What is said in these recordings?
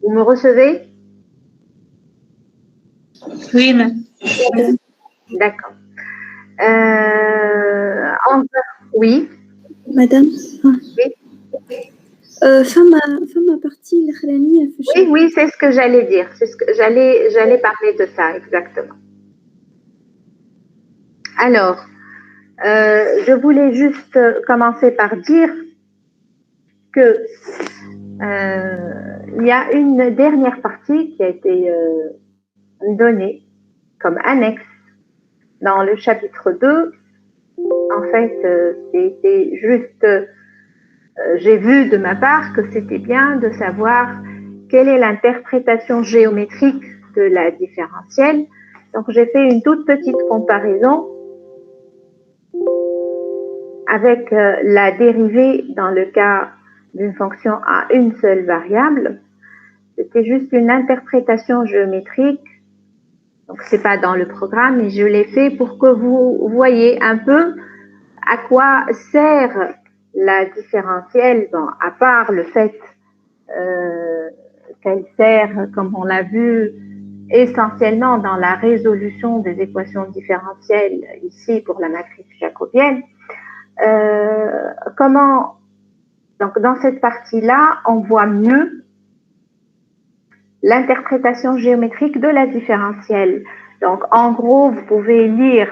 Vous me recevez? Oui, madame. D'accord. Oui. Madame, Oui. فما partie الأخرانية في الشرح. Oui, c'est ce que j'allais dire. C'est ce que j'allais parler de ça, exactement. Alors, je voulais juste commencer par dire que il y a une dernière partie qui a été donnée comme annexe dans le chapitre 2. En fait, c'était juste, j'ai vu de ma part que c'était bien de savoir quelle est l'interprétation géométrique de la différentielle. Donc, j'ai fait une toute petite comparaison avec la dérivée dans le cas d'une fonction à une seule variable. C'était juste une interprétation géométrique. Donc, c'est pas dans le programme, mais je l'ai fait pour que vous voyez un peu à quoi sert la différentielle, bon, à part le fait qu'elle sert, comme on l'a vu, essentiellement dans la résolution des équations différentielles, ici pour la matrice jacobienne. Comment, donc dans cette partie-là, on voit mieux l'interprétation géométrique de la différentielle. Donc, en gros, vous pouvez lire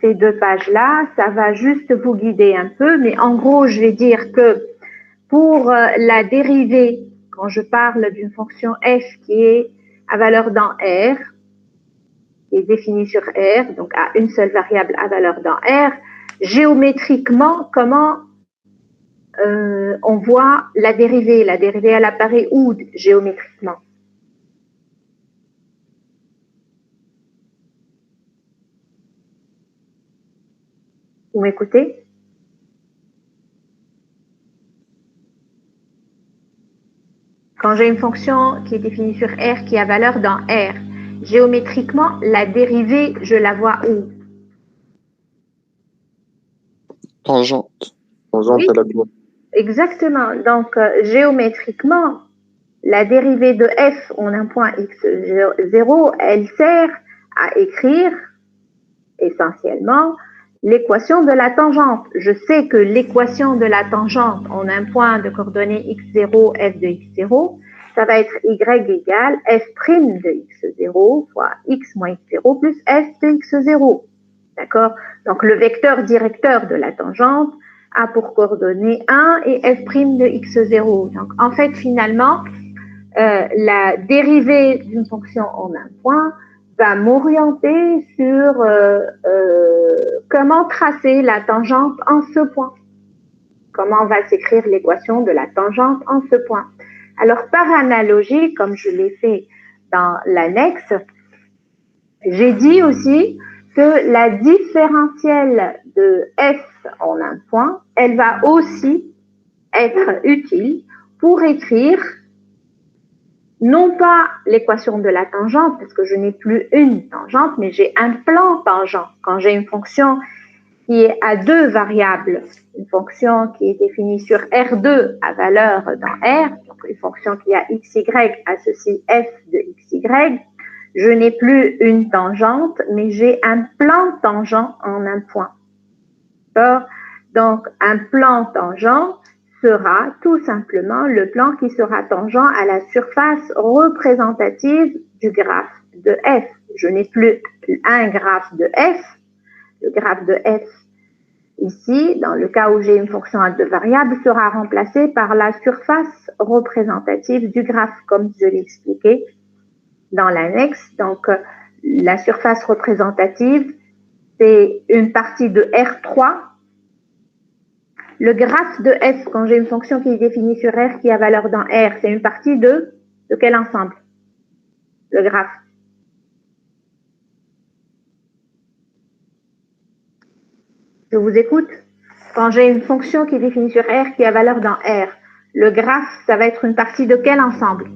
ces deux pages-là, ça va juste vous guider un peu, mais en gros, je vais dire que pour la dérivée, quand je parle d'une fonction f qui est à valeur dans R, qui est définie sur R, donc à une seule variable à valeur dans R, géométriquement, comment on voit la dérivée? La dérivée, elle apparaît où géométriquement? Vous m'écoutez? Quand j'ai une fonction qui est définie sur R qui a valeur dans R, géométriquement, la dérivée, je la vois où? Tangente. Tangente Oui, à la droite. exactement. Donc, géométriquement, la dérivée de f en un point x0, elle sert à écrire essentiellement l'équation de la tangente. Je sais que l'équation de la tangente en un point de coordonnées x0, f de x0, ça va être y égale f' de x0 fois x moins x0 plus f de x0. D'accord? Donc, le vecteur directeur de la tangente a pour coordonnées 1 et f' de x0. Donc, en fait, finalement, la dérivée d'une fonction en un point va m'orienter sur comment tracer la tangente en ce point. Comment va s'écrire l'équation de la tangente en ce point. Alors, par analogie, comme je l'ai fait dans l'annexe, j'ai dit aussi que la différentielle de f en un point, elle va aussi être utile pour écrire non pas l'équation de la tangente, parce que je n'ai plus une tangente, mais j'ai un plan tangent. Quand j'ai une fonction qui est à deux variables, une fonction qui est définie sur R2 à valeur dans R, donc une fonction qui a xy associé f de xy, je n'ai plus une tangente, mais j'ai un plan tangent en un point. D'accord? Donc, un plan tangent sera tout simplement le plan qui sera tangent à la surface représentative du graphe de f. Je n'ai plus un graphe de f. Le graphe de f, ici, dans le cas où j'ai une fonction à deux variables, sera remplacé par la surface représentative du graphe, comme je l'ai expliqué dans l'annexe. Donc, la surface représentative, c'est une partie de R3. Le graphe de f, quand j'ai une fonction qui est définie sur R qui a valeur dans R, c'est une partie de quel ensemble? Le graphe. Je vous écoute. Quand j'ai une fonction qui est définie sur R qui a valeur dans R, le graphe, ça va être une partie de quel ensemble?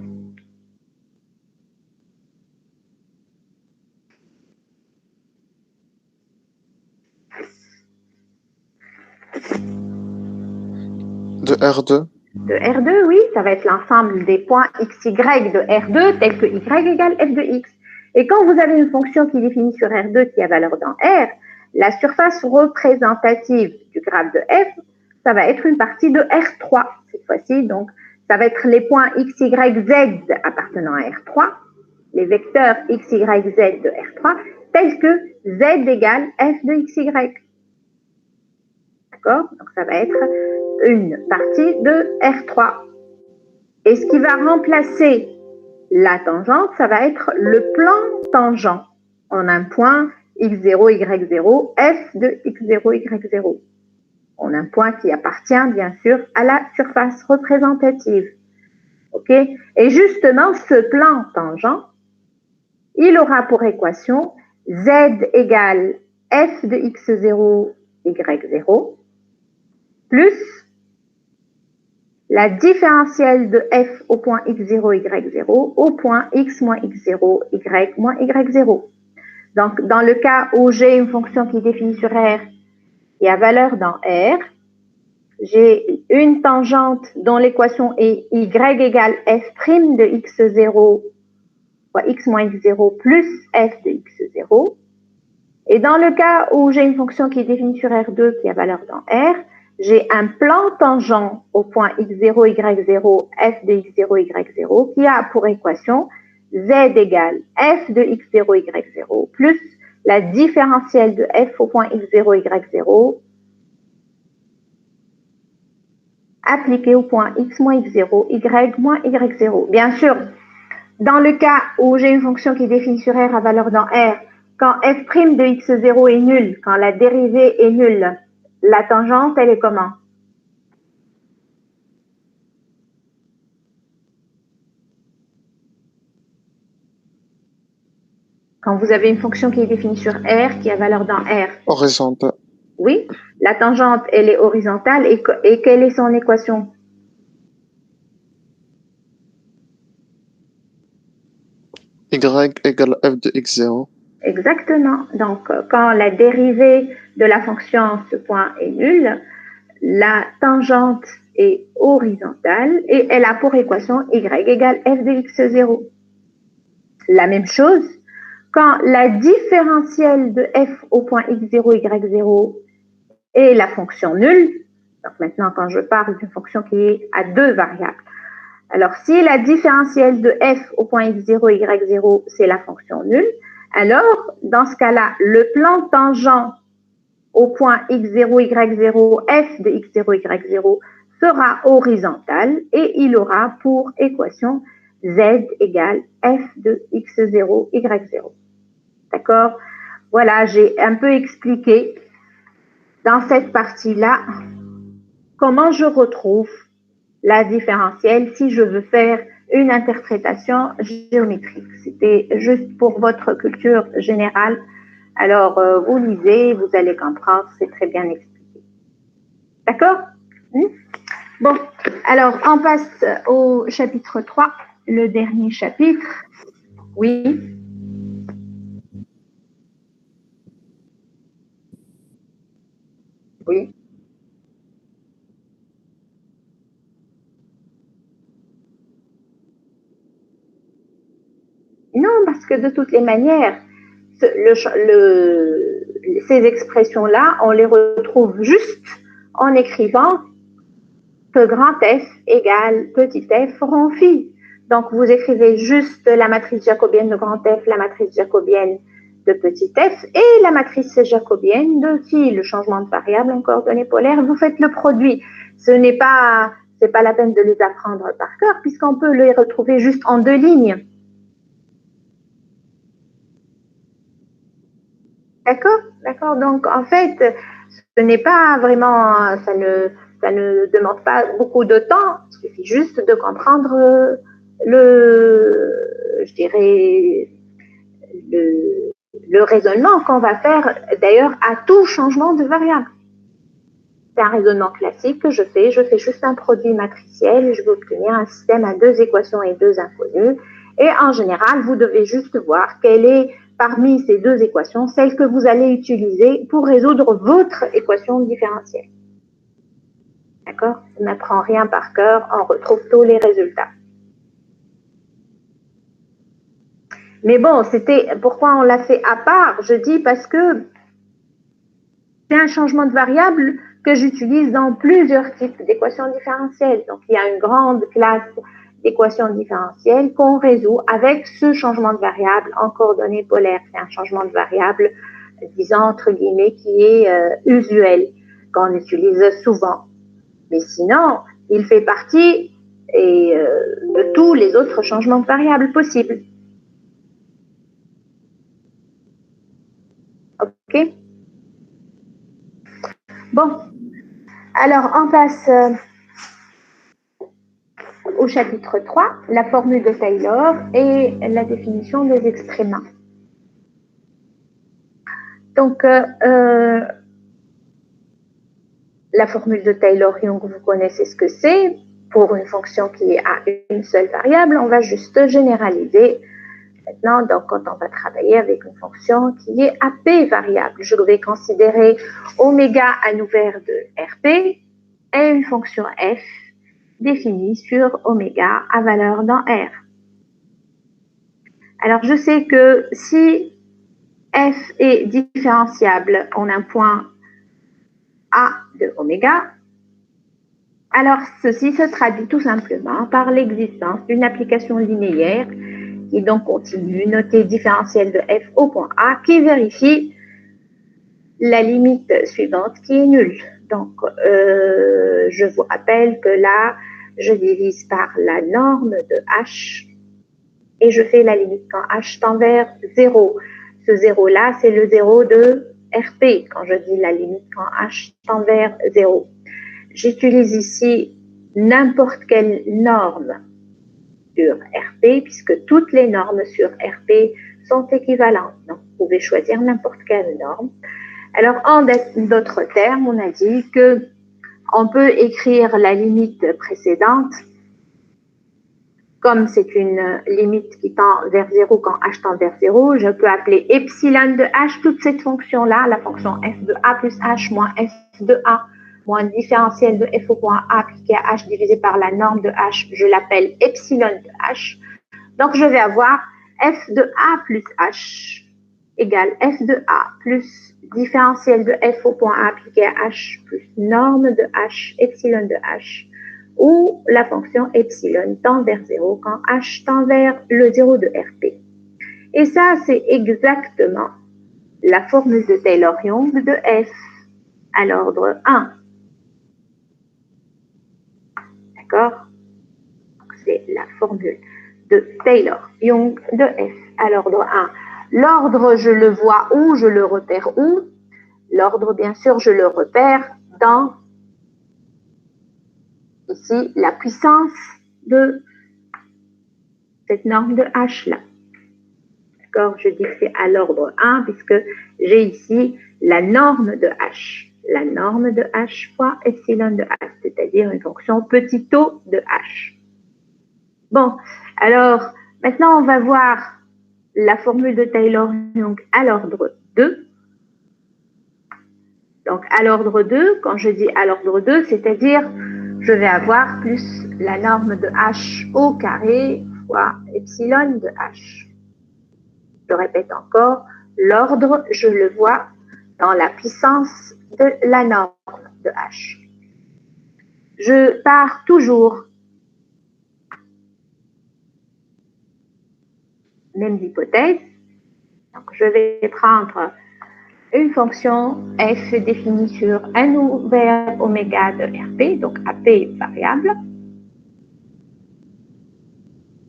De R2. de R2, oui, ça va être l'ensemble des points x, y de R2 tels que y égale f de x. Et quand vous avez une fonction qui définit sur R2 qui a valeur dans R, la surface représentative du graphe de f, ça va être une partie de R3 cette fois-ci. Donc, ça va être les points x, y, z appartenant à R3, les vecteurs x, y, z de R3, tels que z égale f de x, y. D'accord? Donc, ça va être une partie de R3. Et ce qui va remplacer la tangente, ça va être le plan tangent en un point x0, y0, f de x0, y0. On a un point qui appartient bien sûr à la surface représentative. Ok? Et justement, ce plan tangent, il aura pour équation z égale f de x0, y0, plus la différentielle de f au point x0, y0 au point x moins x0, y moins y0. Donc, dans le cas où j'ai une fonction qui est définie sur R et à valeur dans R, j'ai une tangente dont l'équation est y égale f' de x0 fois x moins x0 plus f de x0. Et dans le cas où j'ai une fonction qui est définie sur R2 qui a valeur dans R, j'ai un plan tangent au point x0, y0, f de x0, y0 qui a pour équation z égale f de x0, y0 plus la différentielle de f au point x0, y0 appliquée au point x moins x0, y moins y0. Bien sûr, dans le cas où j'ai une fonction qui est définie sur R à valeur dans R, quand f' de x0 est nul, quand la dérivée est nulle, la tangente, elle est comment? Quand vous avez une fonction qui est définie sur R, qui a valeur dans R. Horizontale. Oui, la tangente, elle est horizontale. Et quelle est son équation? Y égale f de x0. Exactement. Donc, quand la dérivée de la fonction, ce point est nulle, la tangente est horizontale et elle a pour équation y égale f de x0. La même chose, quand la différentielle de f au point x0, y0 est la fonction nulle, donc maintenant quand je parle d'une fonction qui est à deux variables, alors si la différentielle de f au point x0, y0, c'est la fonction nulle, alors dans ce cas-là, le plan tangent au point x0, y0, f de x0, y0 sera horizontal et il aura pour équation z égale f de x0, y0. D'accord? Voilà, j'ai un peu expliqué dans cette partie-là comment je retrouve la différentielle si je veux faire une interprétation géométrique. C'était juste pour votre culture générale. Alors, vous lisez, vous allez comprendre, c'est très bien expliqué. D'accord? Bon, alors, on passe au chapitre 3, le dernier chapitre. Oui. Oui. Non, parce que de toutes les manières, ces expressions-là, on les retrouve juste en écrivant que grand F égale petit f rond phi. Donc, vous écrivez juste la matrice jacobienne de grand F, la matrice jacobienne de petit f et la matrice jacobienne de phi, le changement de variable en coordonnées polaires. Vous faites le produit. Ce n'est pas la peine de les apprendre par cœur puisqu'on peut les retrouver juste en deux lignes. D'accord, d'accord. Donc, en fait, ce n'est pas vraiment, ça ne demande pas beaucoup de temps. Il suffit juste de comprendre je dirais, le raisonnement qu'on va faire, d'ailleurs, à tout changement de variable. C'est un raisonnement classique que je fais juste un produit matriciel et je vais obtenir un système à deux équations et deux inconnues. Et en général, vous devez juste voir quelle est parmi ces deux équations celle que vous allez utiliser pour résoudre votre équation différentielle. D'accord? On n'apprend rien par cœur, on retrouve tous les résultats. Mais bon, pourquoi on l'a fait à part? Je dis parce que c'est un changement de variable que j'utilise dans plusieurs types d'équations différentielles. Donc, il y a une grande classe d'équations différentielles qu'on résout avec ce changement de variable en coordonnées polaires. C'est un changement de variable, disons entre guillemets, qui est usuel, qu'on utilise souvent. Mais sinon, il fait partie de tous les autres changements de variables possibles. OK? Bon, alors on passe au chapitre 3, la formule de Taylor et la définition des extrémas. Donc, la formule de Taylor-Young, vous connaissez ce que c'est. Pour une fonction qui a une seule variable, on va juste généraliser. Maintenant, donc, quand on va travailler avec une fonction qui est à P variable, je vais considérer oméga à ouvert de RP et une fonction f définie sur oméga à valeur dans R. Alors, je sais que si f est différenciable en un point A de oméga, alors ceci se traduit tout simplement par l'existence d'une application linéaire qui est donc continue, notée différentielle de f au point A, qui vérifie la limite suivante qui est nulle. Donc, je vous rappelle que là, je divise par la norme de h et je fais la limite quand h tend vers 0. Ce 0-là, c'est le 0 de RP, quand je dis la limite quand h tend vers 0. J'utilise ici n'importe quelle norme sur RP, puisque toutes les normes sur RP sont équivalentes. Donc, vous pouvez choisir n'importe quelle norme. Alors, en d'autres termes, on a dit que on peut écrire la limite précédente comme c'est une limite qui tend vers 0 quand h tend vers 0, je peux appeler epsilon de h toute cette fonction-là, la fonction f de a plus h moins f de a moins le différentiel de f au point a appliqué à h divisé par la norme de h, je l'appelle epsilon de h. Donc, je vais avoir f de a plus h égale f de a plus différentiel de f au point a appliqué à h plus norme de h, epsilon de h, où la fonction epsilon tend vers 0 quand h tend vers le 0 de RP. Et ça, c'est exactement la formule de Taylor-Young de f à l'ordre 1. D'accord? C'est la formule de Taylor-Young de f à l'ordre 1. L'ordre, je le vois où, je le repère où? L'ordre, bien sûr, je le repère dans, ici, la puissance de cette norme de h-là. D'accord? Je dis que c'est à l'ordre 1 puisque j'ai ici la norme de h. La norme de h fois epsilon de h, c'est-à-dire une fonction petit o de h. Bon, alors, maintenant, on va voir la formule de Taylor-Young à l'ordre 2. Donc, à l'ordre 2, quand je dis à l'ordre 2, c'est-à-dire, je vais avoir plus la norme de h au carré fois epsilon de h. Je répète encore, l'ordre, je le vois dans la puissance de la norme de h. Je pars toujours, même hypothèse, donc je vais prendre une fonction f définie sur un ouvert oméga de RP, donc AP variable.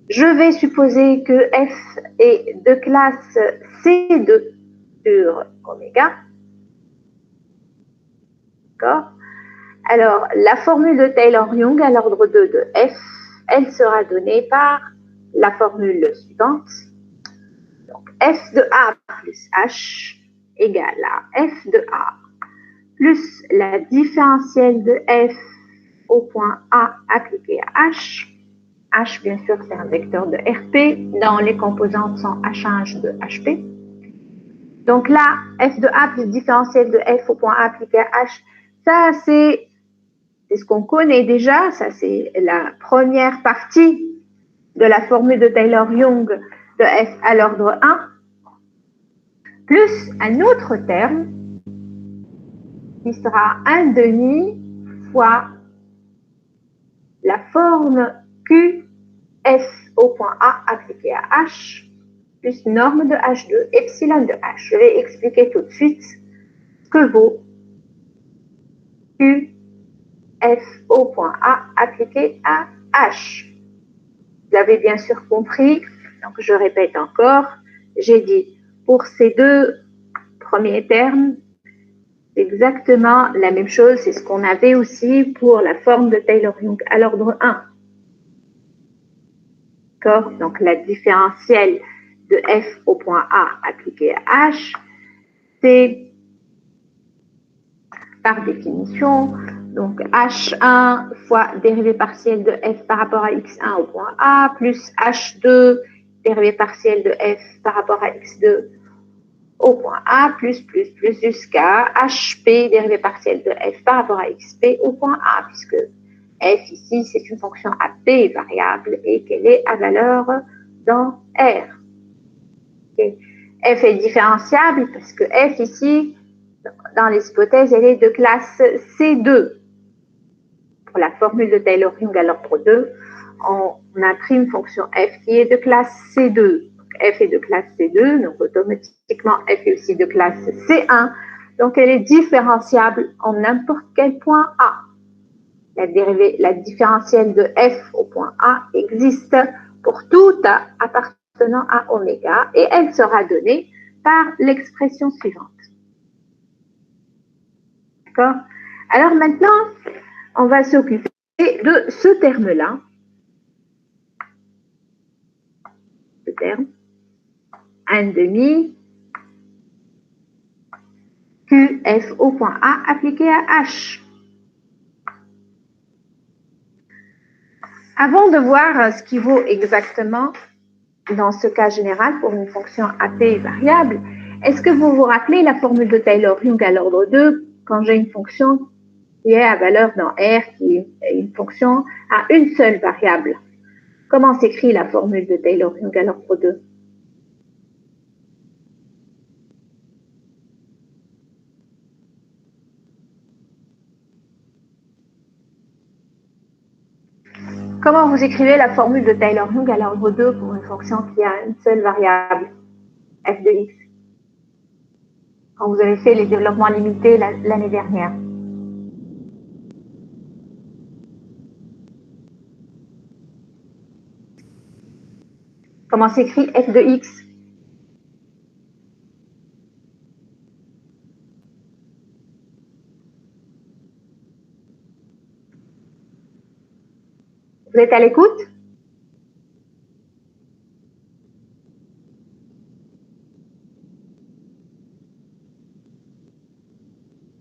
Je vais supposer que f est de classe C2 sur oméga. D'accord? Alors, la formule de Taylor-Young à l'ordre 2 de f, elle sera donnée par la formule suivante. Donc, f de a plus h égale à f de a plus la différentielle de f au point A appliquée à h. H, bien sûr, c'est un vecteur de RP. Dans les composantes sont H1, H2, HP. Donc là, f de a plus différentielle de f au point A appliqué à h, ça, c'est C'est ce qu'on connaît déjà, ça c'est la première partie de la formule de Taylor-Young de f à l'ordre 1, plus un autre terme qui sera 1/2 fois la forme Q f au point A appliquée à H plus norme de H2, epsilon de H. Je vais expliquer tout de suite ce que vaut Q f au point A appliqué à H. Vous l'avez bien sûr compris, donc je répète encore, j'ai dit pour ces deux premiers termes, c'est exactement la même chose, c'est ce qu'on avait aussi pour la forme de Taylor-Young à l'ordre 1. D'accord? Donc la différentielle de f au point A appliquée à H, c'est par définition, donc H1 fois dérivée partielle de f par rapport à x1 au point A, plus H2 dérivée partielle de f par rapport à x2 au point A, plus jusqu'à HP dérivée partielle de f par rapport à xp au point A, puisque f ici, c'est une fonction à p variable et qu'elle est à valeur dans R. Okay. F est différenciable parce que f ici, dans les hypothèses, elle est de classe C2. Pour la formule de Taylor-Young à l'ordre 2, on imprime une fonction f qui est de classe C2. Donc, f est de classe C2, donc automatiquement f est aussi de classe C1. Donc elle est différenciable en n'importe quel point A. La différentielle de f au point A existe pour tout A appartenant à oméga et elle sera donnée par l'expression suivante. D'accord? Alors maintenant, on va s'occuper de ce terme-là. Ce terme, 1/2 QF au point A appliqué à H. Avant de voir ce qui vaut exactement dans ce cas général pour une fonction AP variable, est-ce que vous vous rappelez la formule de Taylor-Young à l'ordre 2 quand j'ai une fonction qui est à valeur dans R, qui est une fonction à une seule variable? Comment s'écrit la formule de Taylor-Young à l'ordre 2? Comment vous écrivez la formule de Taylor-Young à l'ordre 2 pour une fonction qui a une seule variable, f de x, quand vous avez fait les développements limités l'année dernière? Comment s'écrit f de x? Vous êtes à l'écoute?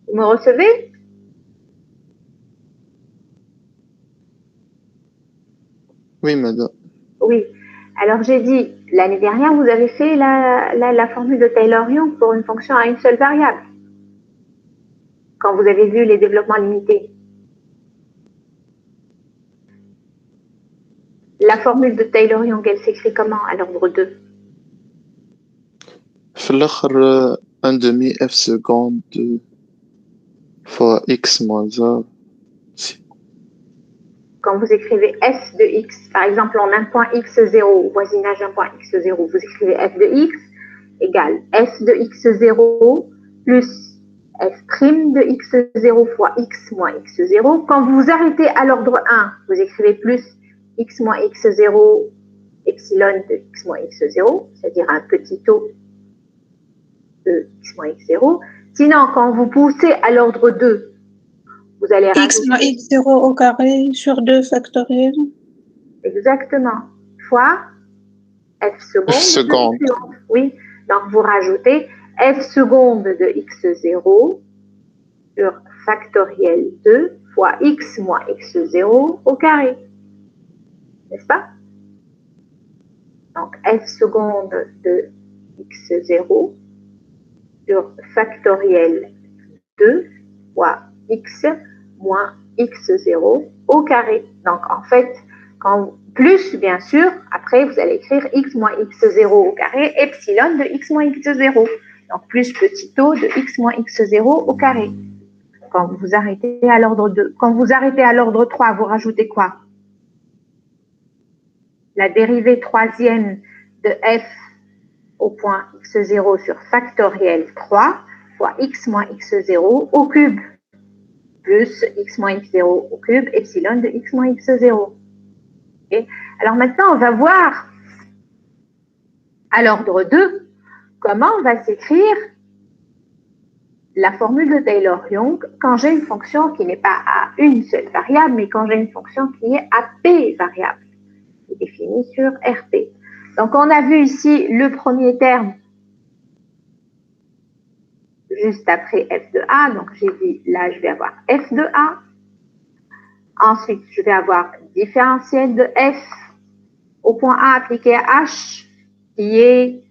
Vous me recevez? Oui, madame. Oui. Alors j'ai dit, l'année dernière, vous avez fait la formule de Taylor-Young pour une fonction à une seule variable, quand vous avez vu les développements limités. La formule de Taylor-Young, elle s'écrit comment à l'ordre 2? في الآخر 1/2 f seconde fois x moins a. Quand vous écrivez f de x, par exemple, en un point x0, au voisinage d'un point x0, vous écrivez f de x égale f de x0 plus f' de x0 fois x moins x0. Quand vous arrêtez à l'ordre 1, vous écrivez plus x moins x0 epsilon de x moins x0, c'est-à-dire un petit taux de x moins x0. Sinon, quand vous poussez à l'ordre 2, vous allez x moins x0 au carré sur 2 factoriel. Exactement. Fois f seconde. Oui, donc vous rajoutez f seconde de x0 sur factoriel 2 fois x moins x0 au carré. N'est-ce pas? Donc f seconde de x0 sur factoriel 2 fois x moins x0 au carré. Donc, en fait, plus, bien sûr, après, vous allez écrire x moins x0 au carré, epsilon de x moins x0. Donc, plus petit o de x moins x0 au carré. Quand vous arrêtez à l'ordre 2. Quand vous arrêtez à l'ordre 3, vous rajoutez quoi? La dérivée troisième de f au point x0 sur factoriel 3 fois x moins x0 au cube plus x moins x0 au cube epsilon de x moins x0. Okay. Alors maintenant, on va voir à l'ordre 2 comment va s'écrire la formule de Taylor-Young quand j'ai une fonction qui n'est pas à une seule variable, mais quand j'ai une fonction qui est à p variables, qui est définie sur Rp. Donc, on a vu ici le premier terme juste après f de a. Donc, j'ai dit là, je vais avoir f de a. Ensuite, je vais avoir différentiel de f au point a appliqué à h, qui est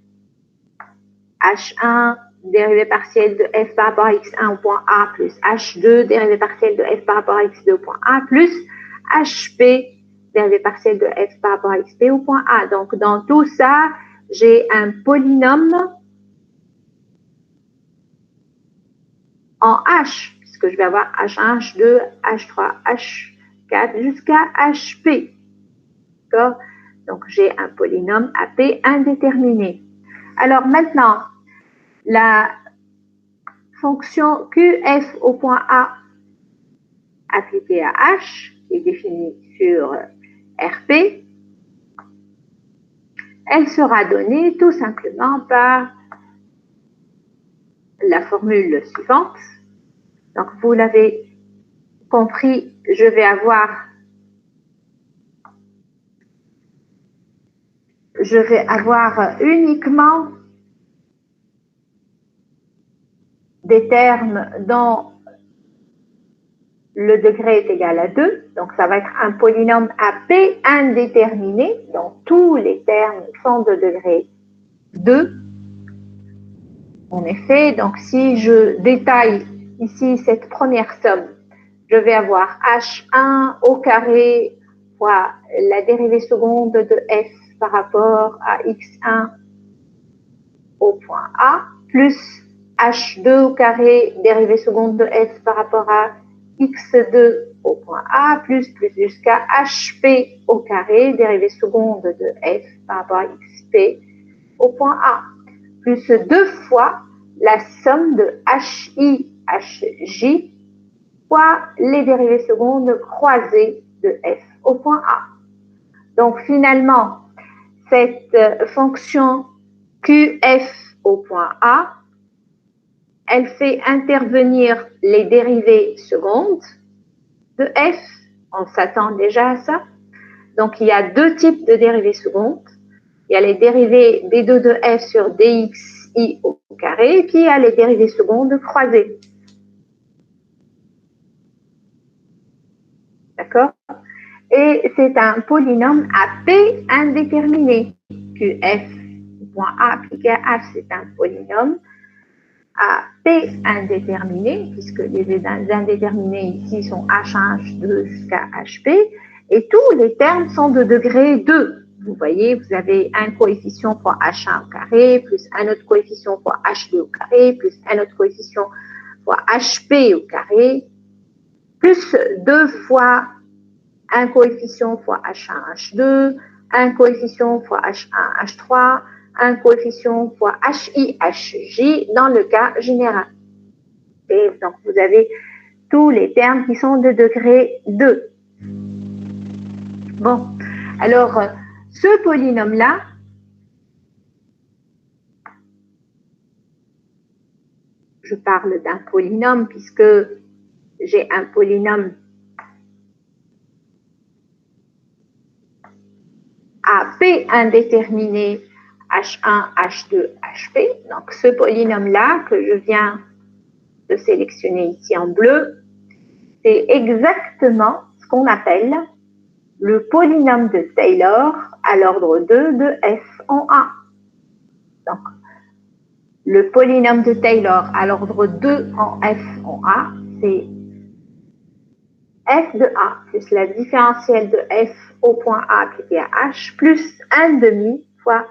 h1 dérivé partiel de f par rapport à x1 au point a plus h2 dérivé partiel de f par rapport à x2 au point a plus hp dérivé partiel de f par rapport à xp au point a. Donc, dans tout ça, j'ai un polynôme en h, puisque je vais avoir h1, h2, h3, h4 jusqu'à hp. D'accord? Donc, j'ai un polynôme ap indéterminé. Alors, maintenant, la fonction qf au point a appliquée à h, qui est définie sur Rp, elle sera donnée tout simplement par la formule suivante. Donc, vous l'avez compris, je vais avoir uniquement des termes dont le degré est égal à 2. Donc, ça va être un polynôme à p indéterminé. Donc, tous les termes sont de degré 2. En effet, donc si je détaille ici cette première somme, je vais avoir h1 au carré fois la dérivée seconde de f par rapport à x1 au point A, plus h2 au carré, dérivée seconde de f par rapport à x2 au point A, plus jusqu'à hp au carré, dérivée seconde de f par rapport à xp au point A, plus 2 fois la somme de hi, hj, fois les dérivées secondes croisées de f au point A. Donc finalement, cette fonction qf au point A, elle fait intervenir les dérivées secondes de f. On s'attend déjà à ça. Donc, il y a deux types de dérivées secondes. Il y a les dérivées d2 de f sur dxi au carré, et puis il y a les dérivées secondes croisées. D'accord? Et c'est un polynôme à p indéterminé. Qf point A appliqué à f, c'est un polynôme à p indéterminé, puisque les indéterminés ici sont h1, h2 jusqu'à hp, et tous les termes sont de degré 2. Vous voyez, vous avez un coefficient fois h1 au carré, plus un autre coefficient fois h2 au carré, plus un autre coefficient fois hp au carré, plus 2 fois un coefficient fois h1, h2, un coefficient fois h1, h3, un coefficient fois hi, hj dans le cas général. Et donc, vous avez tous les termes qui sont de degré 2. Bon, alors, ce polynôme-là, je parle d'un polynôme puisque j'ai un polynôme à p indéterminé h1, h2, hp. Donc, ce polynôme-là que je viens de sélectionner ici en bleu, c'est exactement ce qu'on appelle le polynôme de Taylor à l'ordre 2 de f en A. Donc, le polynôme de Taylor à l'ordre 2 en f en A, c'est f de a plus la différentielle de f au point A appliquée à h plus 1/2 fois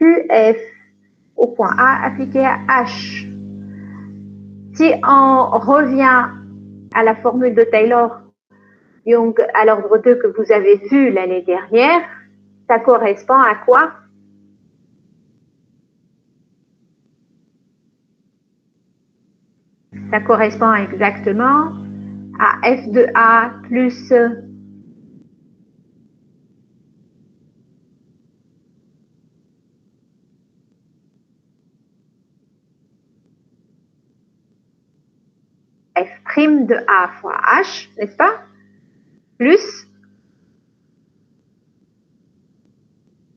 qf au point A appliqué à h. Si on revient à la formule de Taylor-Young à l'ordre 2 que vous avez vu l'année dernière, ça correspond à quoi? Ça correspond exactement à f de a plus f' de a fois h, n'est-ce pas? Plus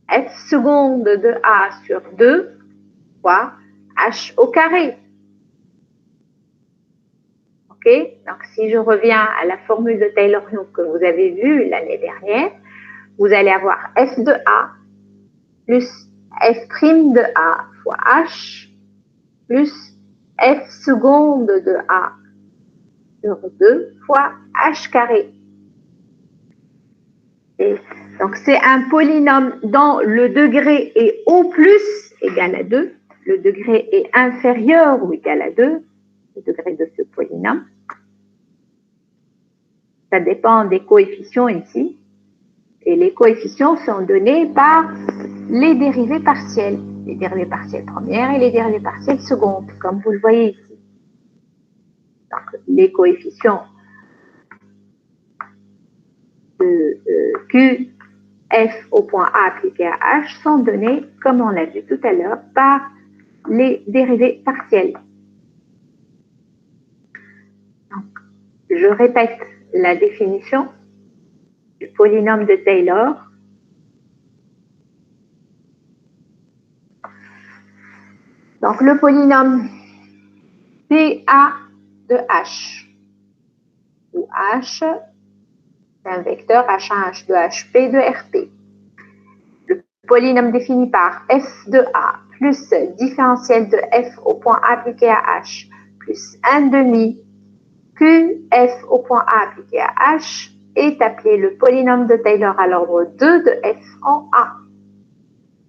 f seconde de a sur 2 fois h au carré. Ok? Donc, si je reviens à la formule de Taylor-Young que vous avez vue l'année dernière, vous allez avoir f de a plus f' de a fois h plus f seconde de a sur 2 fois h carré. Et donc, c'est un polynôme dont le degré est au plus égal à 2. Le degré est inférieur ou égal à 2, le degré de ce polynôme. Ça dépend des coefficients ici. Et les coefficients sont donnés par les dérivées partielles. Les dérivées partielles premières et les dérivées partielles secondes, comme vous le voyez ici. Donc, les coefficients de Q, F au point A appliqué à H sont donnés, comme on l'a vu tout à l'heure, par les dérivées partielles. Donc, je répète la définition du polynôme de Taylor. Donc, le polynôme PA de H, où H, c'est un vecteur H1, H2, HP de RP. Le polynôme défini par f de A plus différentielle de f au point A appliqué à H plus 1/2 QF au point A appliqué à H est appelé le polynôme de Taylor à l'ordre 2 de f en A.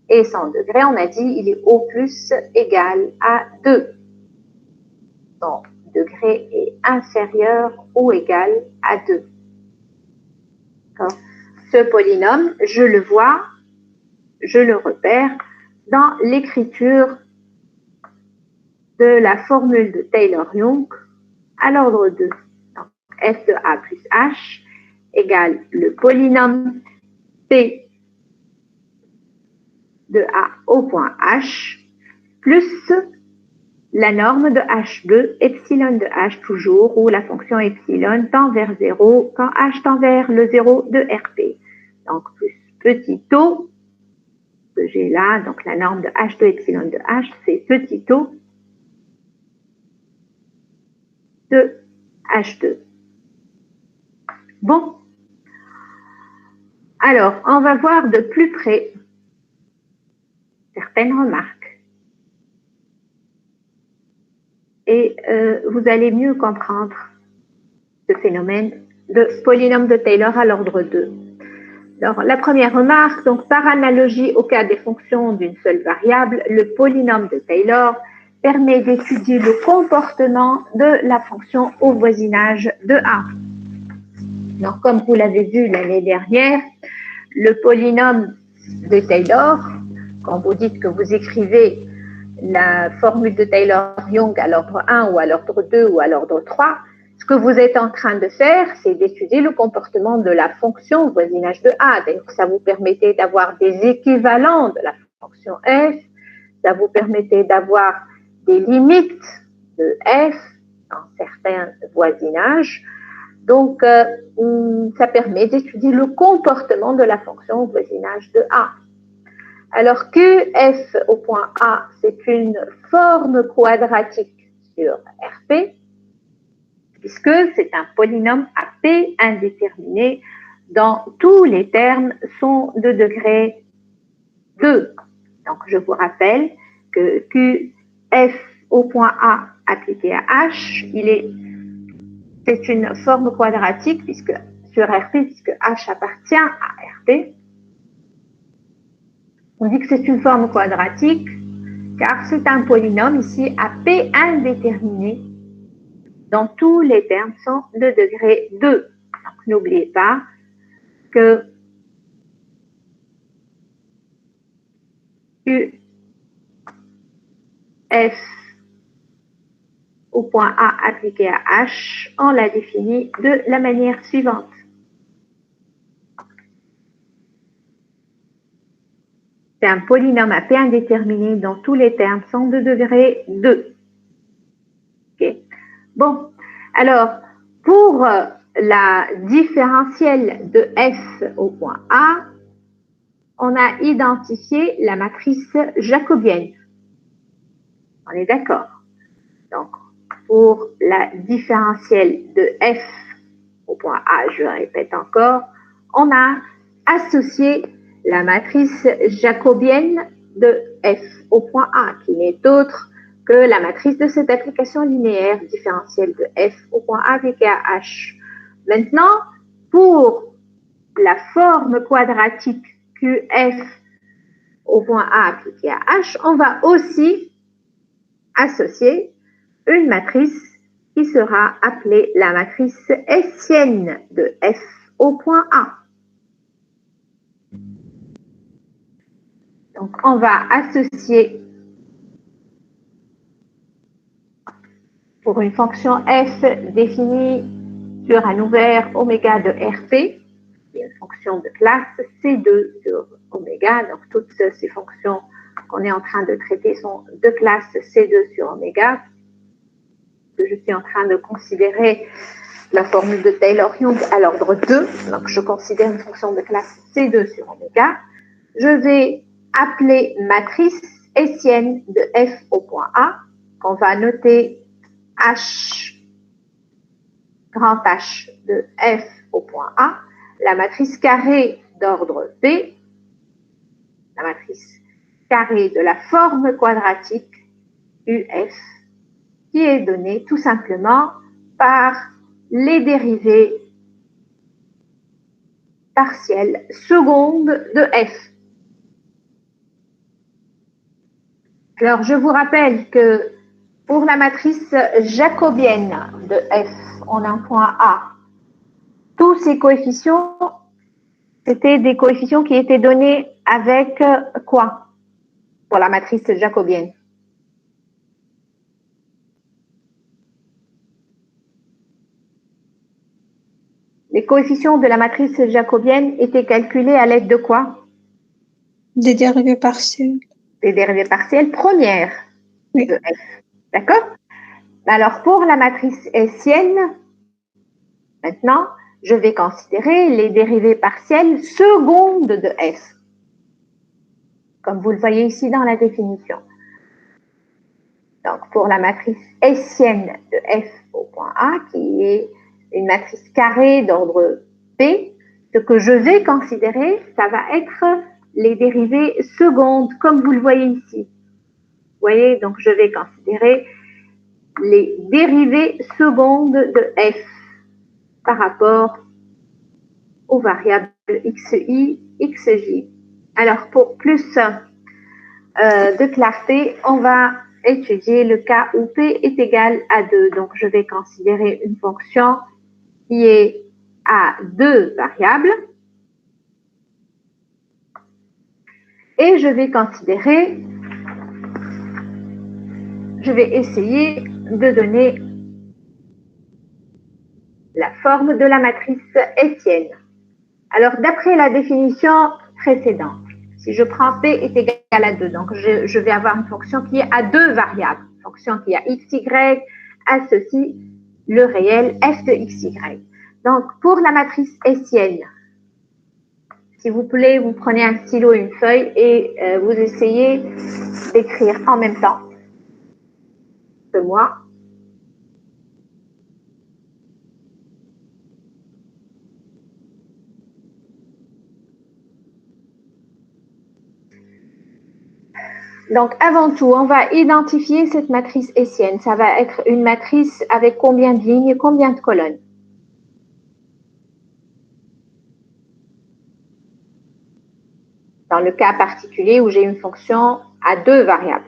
Et son degré, on a dit, il est au plus égal à 2. Son degré est inférieur ou égal à 2. Ce polynôme, je le vois, je le repère dans l'écriture de la formule de Taylor-Young à l'ordre 2. Donc, f de a plus h égale le polynôme p de a au point h plus la norme de h2, epsilon de h toujours, où la fonction epsilon tend vers 0 quand h tend vers le 0 de RP. Donc, plus petit o, que j'ai là, donc la norme de h2 epsilon de h, c'est petit o de h2. Bon. Alors, on va voir de plus près certaines remarques. Et vous allez mieux comprendre ce phénomène de polynôme de Taylor à l'ordre 2. Alors, la première remarque, donc par analogie au cas des fonctions d'une seule variable, le polynôme de Taylor permet d'étudier le comportement de la fonction au voisinage de A. Donc, comme vous l'avez vu l'année dernière, le polynôme de Taylor, quand vous dites que vous écrivez la formule de Taylor-Young à l'ordre 1 ou à l'ordre 2 ou à l'ordre 3, ce que vous êtes en train de faire, c'est d'étudier le comportement de la fonction au voisinage de A. D'ailleurs, ça vous permettait d'avoir des équivalents de la fonction f, ça vous permettait d'avoir des limites de f dans certains voisinages. Donc, ça permet d'étudier le comportement de la fonction au voisinage de A. Alors que f au point A, c'est une forme quadratique sur RP, puisque c'est un polynôme à P indéterminé dont tous les termes sont de degré 2. Donc, je vous rappelle que QF au point A appliqué à H, il est c'est une forme quadratique puisque sur RP, puisque H appartient à RP. On dit que c'est une forme quadratique car c'est un polynôme ici à P indéterminé dont tous les termes sont de degré 2. Donc n'oubliez pas que U F au point A appliqué à H, on l'a défini de la manière suivante. C'est un polynôme à P indéterminé dont tous les termes sont de degré 2. Okay. Bon, alors, pour la différentielle de F au point A, on a identifié la matrice jacobienne. On est d'accord. Donc, pour la différentielle de F au point A, je répète encore, on a associé la matrice jacobienne de F au point A, qui n'est autre que la matrice de cette application linéaire différentielle de F au point A appliquée à H. Maintenant, pour la forme quadratique QF au point A appliquée à H, on va aussi associer une matrice qui sera appelée la matrice hessienne de F au point A. Donc, on va associer pour une fonction f définie sur un ouvert oméga de Rp, qui est une fonction de classe C2 sur oméga. Donc, toutes ces fonctions qu'on est en train de traiter sont de classe C2 sur oméga. Je suis en train de considérer la formule de Taylor-Young à l'ordre 2. Donc, je considère une fonction de classe C2 sur oméga. Je vais appeler matrice hessienne de F au point A, qu'on va noter H, grand H de F au point A, la matrice carrée d'ordre B, la matrice carrée de la forme quadratique UF, qui est donnée tout simplement par les dérivées partielles secondes de F. Alors, je vous rappelle que pour la matrice jacobienne de F, on a un point A. Tous ces coefficients, c'était des coefficients qui étaient donnés avec quoi pour la matrice jacobienne? Les coefficients de la matrice jacobienne étaient calculés à l'aide de quoi? Des dérivées partielles. Des dérivées partielles premières Oui. de F. D'accord? Alors, pour la matrice hessienne, maintenant, je vais considérer les dérivées partielles secondes de F, comme vous le voyez ici dans la définition. Donc, pour la matrice hessienne de F au point A, qui est une matrice carrée d'ordre P, ce que je vais considérer, ça va être les dérivées secondes, comme vous le voyez ici. Vous voyez, donc je vais considérer les dérivées secondes de F par rapport aux variables xi, xj. Alors, pour plus de clarté, on va étudier le cas où p est égal à 2. Donc, je vais considérer une fonction qui est à 2 variables et je vais essayer de donner la forme de la matrice hessienne. Alors, d'après la définition précédente, si je prends P est égal à 2, donc je vais avoir une fonction qui est à 2 variables. Une fonction qui a xy associe le réel f de xy. Donc, pour la matrice hessienne, s'il vous plaît, vous prenez un stylo et une feuille et vous essayez d'écrire en même temps que moi. Donc, avant tout, on va identifier cette matrice hessienne. Ça va être une matrice avec combien de lignes, combien de colonnes? Dans le cas particulier où j'ai une fonction à deux variables.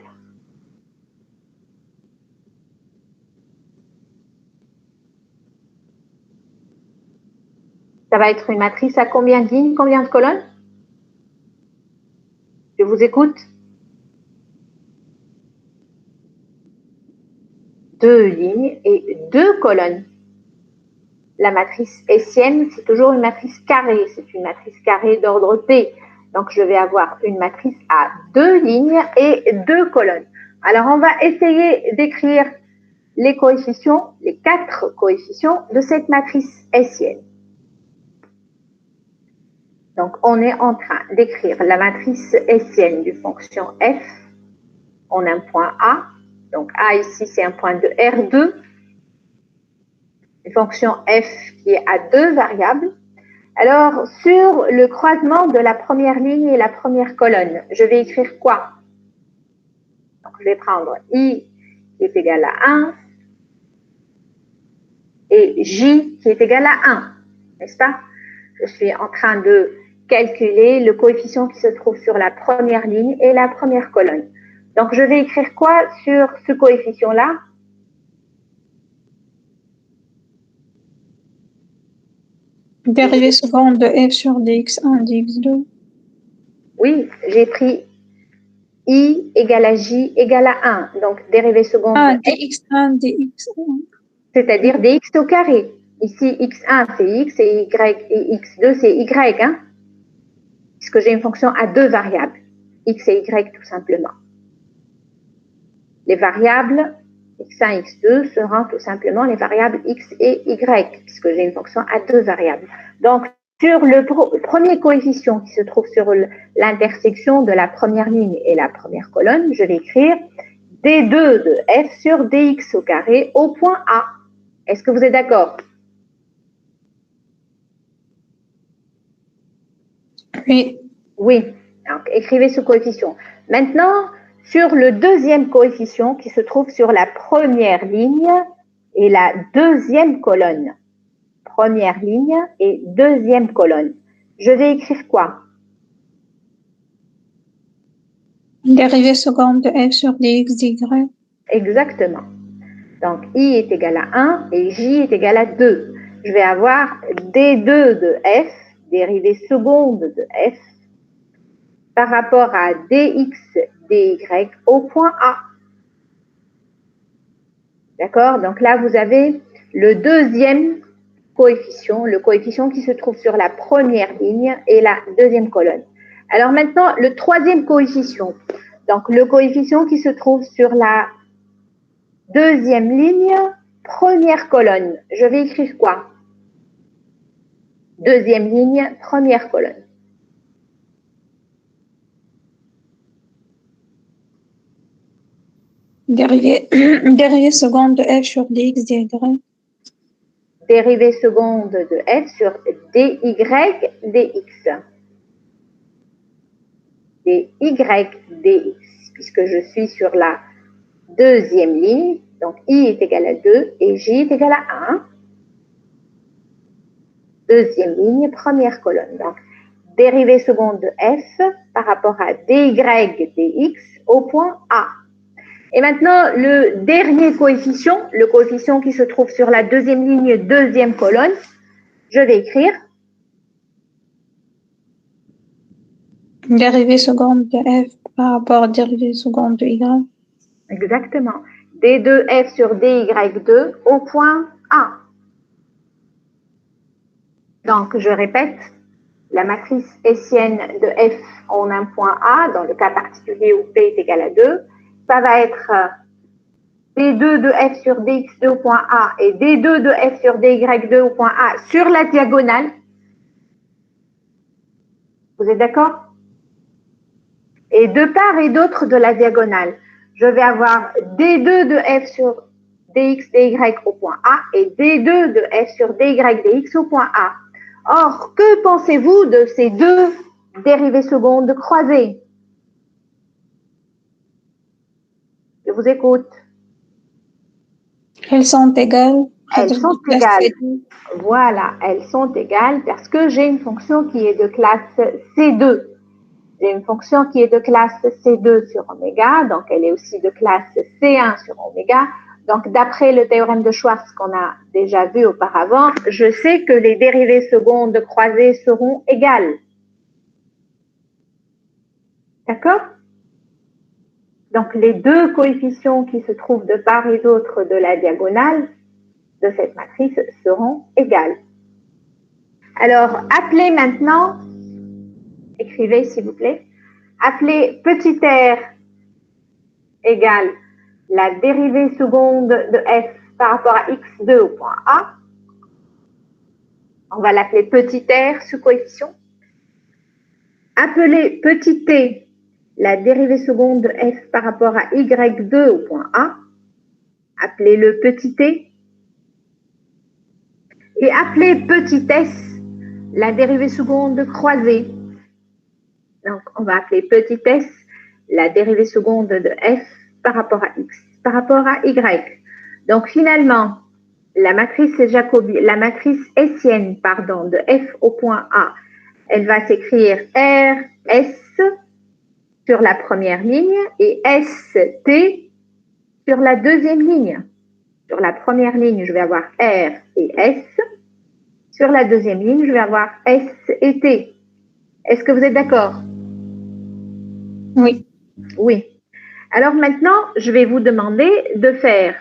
Ça va être une matrice à combien de lignes, combien de colonnes? Je vous écoute. 2 lignes et 2 colonnes. La matrice hessienne, c'est toujours une matrice carrée. C'est une matrice carrée d'ordre P. Donc, je vais avoir une matrice à 2 lignes et 2 colonnes. Alors, on va essayer d'écrire les coefficients, les 4 coefficients de cette matrice hessienne. Donc, on est en train d'écrire la matrice hessienne d'une fonction f en un point A. Donc, A ici, c'est un point de R2. Une fonction f qui est à deux variables. Alors, sur le croisement de la première ligne et la première colonne, je vais écrire quoi? Donc, je vais prendre i qui est égal à 1 et j qui est égal à 1, n'est-ce pas? Je suis en train de calculer le coefficient qui se trouve sur la première ligne et la première colonne. Donc, je vais écrire quoi sur ce coefficient-là? Dérivée seconde de f sur dx1 dx2. Oui, j'ai pris i égale à j égale à 1. Donc, dérivée seconde Ah, de f, dx1 dx1. c'est-à-dire dx au carré. Ici, x1, c'est x et x2, c'est y, hein? Puisque j'ai une fonction à deux variables, x et y tout simplement. Les variables x1 et x2 seront tout simplement les variables x et y, puisque j'ai une fonction à deux variables. Donc, sur le premier coefficient qui se trouve sur l'intersection de la première ligne et la première colonne, je vais écrire d2 de f sur dx au carré au point A. Est-ce que vous êtes d'accord? Oui. Oui. Donc, écrivez ce coefficient. Maintenant, sur le deuxième coefficient qui se trouve sur la première ligne et la deuxième colonne. Première ligne et deuxième colonne. Je vais écrire quoi? Dérivée seconde de f sur dx dy. Exactement. Donc, i est égal à 1 et j est égal à 2. Je vais avoir d2 de f, dérivée seconde de f, par rapport à dx, dy au point A. D'accord? Donc là, vous avez le deuxième coefficient, le coefficient qui se trouve sur la première ligne et la deuxième colonne. Alors maintenant, le troisième coefficient. Donc, le coefficient qui se trouve sur la deuxième ligne, première colonne. Je vais écrire quoi? Deuxième ligne, première colonne. Dérivée seconde de f sur dx dy. Dérivée seconde de f sur dy dx. dy dx, puisque je suis sur la deuxième ligne. Donc, i est égal à 2 et j est égal à 1. Deuxième ligne, première colonne. Donc, dérivée seconde de f par rapport à dy dx au point A. Et maintenant, le dernier coefficient, le coefficient qui se trouve sur la deuxième ligne, deuxième colonne, je vais écrire Dérivée seconde de f par rapport à dérivée seconde de y. exactement d2f sur dy2 au point A. Donc, je répète, la matrice hessienne de f en un point A, dans le cas particulier où P est égal à 2, ça va être d2 de f sur dx2 au point A et d2 de f sur dy2 au point A sur la diagonale. Vous êtes d'accord? Et de part et d'autre de la diagonale, je vais avoir d2 de f sur dx dy au point A et d2 de f sur dy dx au point A. Or, que pensez-vous de ces deux dérivées secondes croisées? Je vous écoute. Elles sont égales. Elles sont égales. Voilà, elles sont égales parce que j'ai une fonction qui est de classe C2. J'ai une fonction qui est de classe C2 sur oméga, donc elle est aussi de classe C1 sur oméga. Donc, d'après le théorème de Schwartz qu'on a déjà vu auparavant, je sais que les dérivées secondes croisées seront égales. D'accord? Donc, les deux coefficients qui se trouvent de part et d'autre de la diagonale de cette matrice seront égales. Alors, appelez maintenant, écrivez s'il vous plaît, appelez petit r égale la dérivée seconde de f par rapport à x2 au point A. On va l'appeler petit r, ce coefficient. Appelez petit t la dérivée seconde de f par rapport à y2 au point A. Appelez-le petit t. Et appelez petit s la dérivée seconde croisée. Donc, on va appeler petit s la dérivée seconde de f par rapport à x, par rapport à y. Donc, finalement, la matrice hessienne, de f au point A, elle va s'écrire RS sur la première ligne et ST sur la deuxième ligne. Sur la première ligne, je vais avoir R et S. Sur la deuxième ligne, je vais avoir S et T. Est-ce que vous êtes d'accord? Oui. Oui. Alors maintenant, je vais vous demander de faire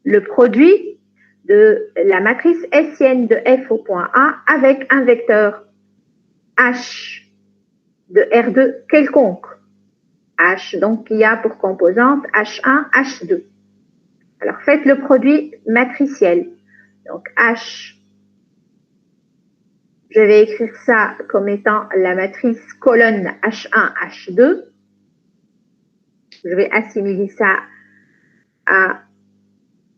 le produit de la matrice hessienne de f au point A avec un vecteur H de R2 quelconque. H, donc, qui a pour composante H1, H2. Alors, faites le produit matriciel. Donc, H, je vais écrire ça comme étant la matrice colonne H1, H2. Je vais assimiler ça à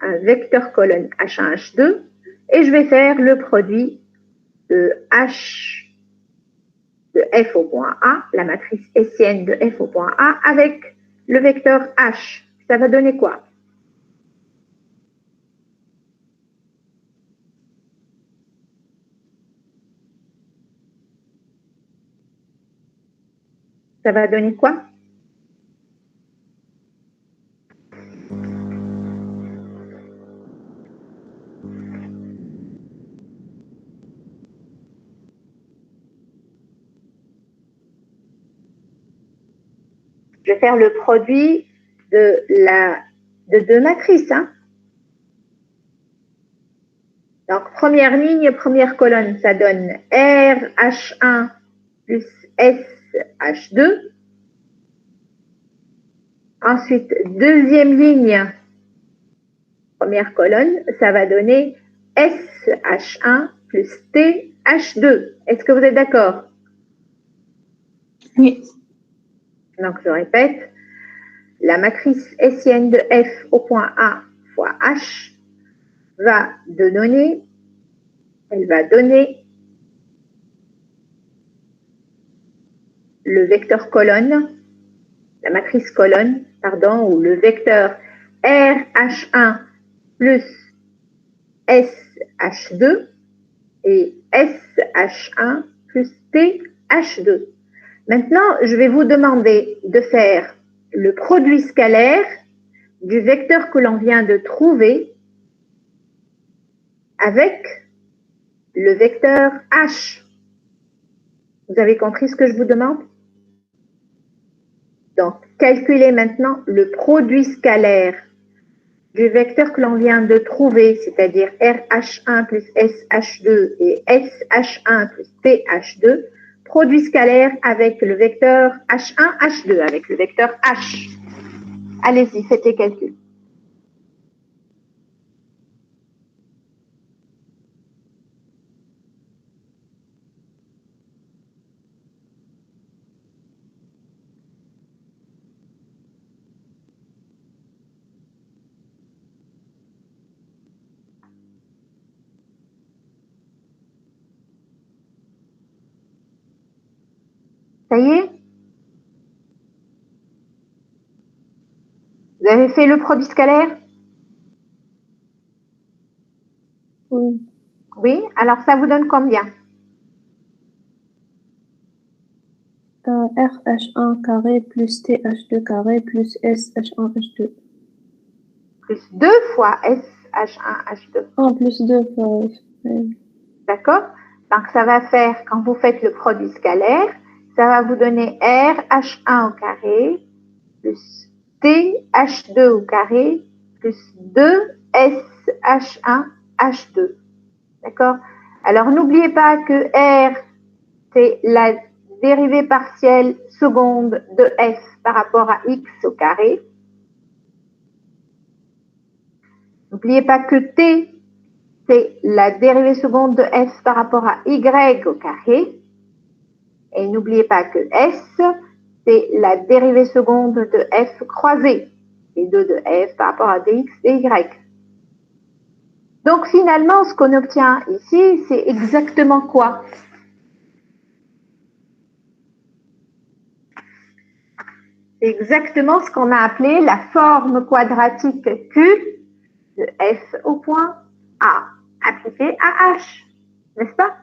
un vecteur colonne H1, H2. Et je vais faire le produit de H de F au point A, la matrice hessienne de F au point A, avec le vecteur H. Ça va donner quoi? Ça va donner quoi? Je vais faire le produit de deux matrices. Hein. Donc, première ligne, première colonne, ça donne RH1 plus SH2. Ensuite, deuxième ligne, première colonne, ça va donner SH1 plus TH2. Est-ce que vous êtes d'accord? Oui. Donc, je répète, la matrice hessienne de F au point A fois H va donner le vecteur colonne, la matrice colonne, pardon, ou le vecteur RH1 plus SH2 et SH1 plus TH2. Maintenant, je vais vous demander de faire le produit scalaire du vecteur que l'on vient de trouver avec le vecteur H. Vous avez compris ce que je vous demande? Donc, calculez maintenant le produit scalaire du vecteur que l'on vient de trouver, c'est-à-dire RH1 plus SH2 et SH1 plus TH2, produit scalaire avec le vecteur H1, H2, avec le vecteur H. Allez-y, faites les calculs. Ça y est? Vous avez fait le produit scalaire? Oui. Oui, alors ça vous donne combien? RH1 carré plus TH2 carré plus SH1H2. Plus 2 fois SH1H2. En plus 2 fois. D'accord? Donc, ça va faire, quand vous faites le produit scalaire, ça va vous donner RH1 au carré plus TH2 au carré plus 2SH1H2. D'accord? Alors, n'oubliez pas que R, c'est la dérivée partielle seconde de F par rapport à X au carré. N'oubliez pas que T, c'est la dérivée seconde de F par rapport à Y au carré. Et n'oubliez pas que S, c'est la dérivée seconde de F croisée, les deux de F par rapport à dx, dy. Donc finalement, ce qu'on obtient ici, c'est exactement quoi? C'est exactement ce qu'on a appelé la forme quadratique Q de F au point A, appliquée à H, n'est-ce pas?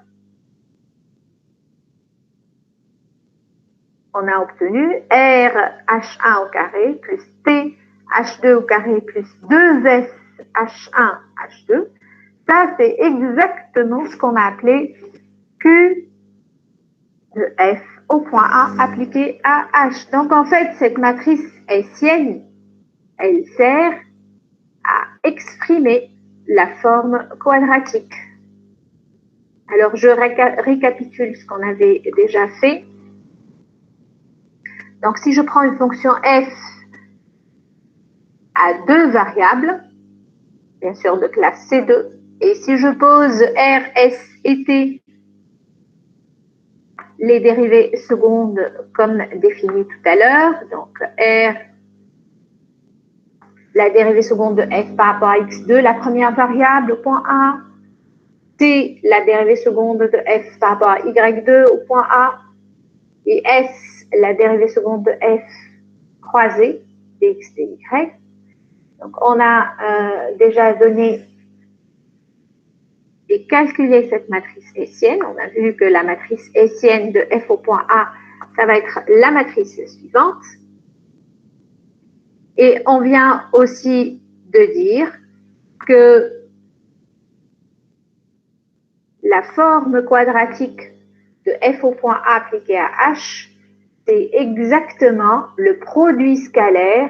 On a obtenu RH1 au carré plus TH2 au carré plus 2SH1H2. Ça, c'est exactement ce qu'on a appelé Q de F au point A appliqué à H. Donc, en fait, cette matrice hessienne, elle sert à exprimer la forme quadratique. Alors, je récapitule ce qu'on avait déjà fait. Donc, si je prends une fonction f à deux variables, bien sûr de classe C2, et si je pose R, S et T, les dérivées secondes comme défini tout à l'heure, donc R, la dérivée seconde de f par rapport à x2, la première variable au point A, T, la dérivée seconde de f par rapport à y2 au point A, et S, la dérivée seconde de f croisée, dx, dy. Donc, on a déjà donné et calculé cette matrice hessienne. On a vu que la matrice hessienne de f au point A, ça va être la matrice suivante. Et on vient aussi de dire que la forme quadratique de f au point A appliquée à h, c'est exactement le produit scalaire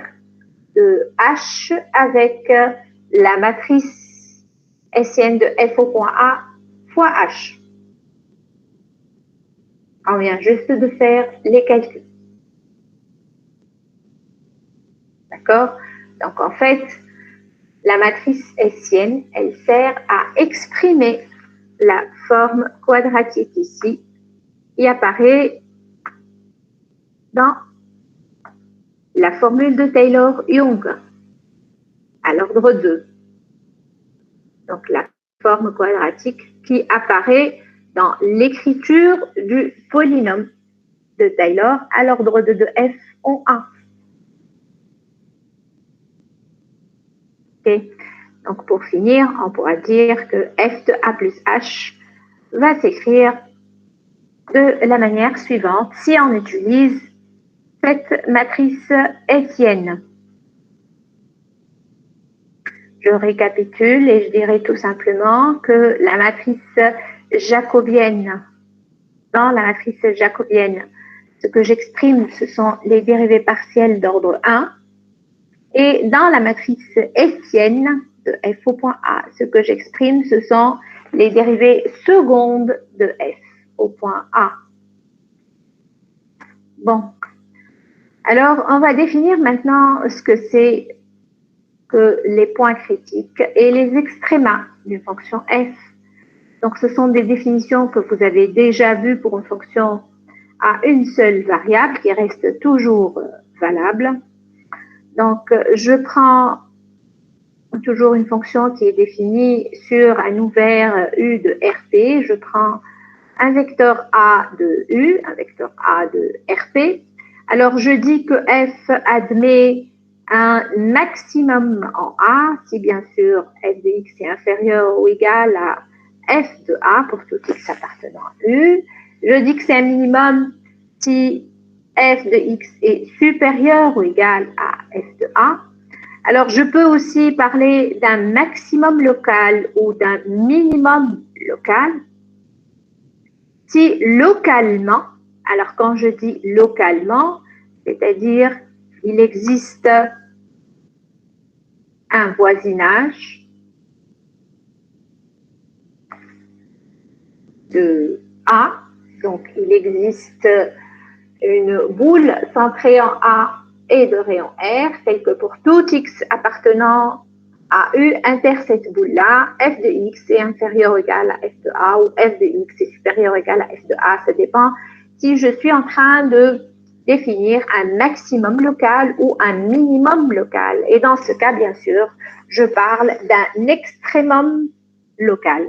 de h avec la matrice hessienne de f au point A fois h. On vient juste de faire les calculs. D'accord? Donc, en fait, la matrice hessienne, elle sert à exprimer la forme quadratique ici, qui apparaît dans la formule de Taylor-Young à l'ordre 2. Donc, la forme quadratique qui apparaît dans l'écriture du polynôme de Taylor à l'ordre de f en 1. Okay. Donc, pour finir, on pourra dire que f de a plus h va s'écrire de la manière suivante si on utilise cette matrice hessienne. Je récapitule et je dirais tout simplement que la matrice jacobienne, dans la matrice jacobienne, ce que j'exprime, ce sont les dérivées partielles d'ordre 1. Et dans la matrice hessienne de f au point A, ce que j'exprime, ce sont les dérivées secondes de f au point A. Bon. Alors, on va définir maintenant ce que c'est que les points critiques et les extrémas d'une fonction f. Donc, ce sont des définitions que vous avez déjà vues pour une fonction à une seule variable qui reste toujours valable. Donc, je prends toujours une fonction qui est définie sur un ouvert U de RP. Je prends un vecteur A de U, un vecteur A de RP. Alors, je dis que f admet un maximum en A, si bien sûr f de x est inférieur ou égal à f de A pour tout x appartenant à U. Je dis que c'est un minimum si f de x est supérieur ou égal à f de A. Alors, je peux aussi parler d'un maximum local ou d'un minimum local. Si localement, alors quand je dis localement, c'est-à-dire il existe un voisinage de A, donc il existe une boule centrée en A et de rayon R, tel que pour tout x appartenant à U inter cette boule-là, f de x est inférieur ou égal à f de A ou f de x est supérieur ou égal à f de A, ça dépend si je suis en train de définir un maximum local ou un minimum local. Et dans ce cas, bien sûr, je parle d'un extrémum local.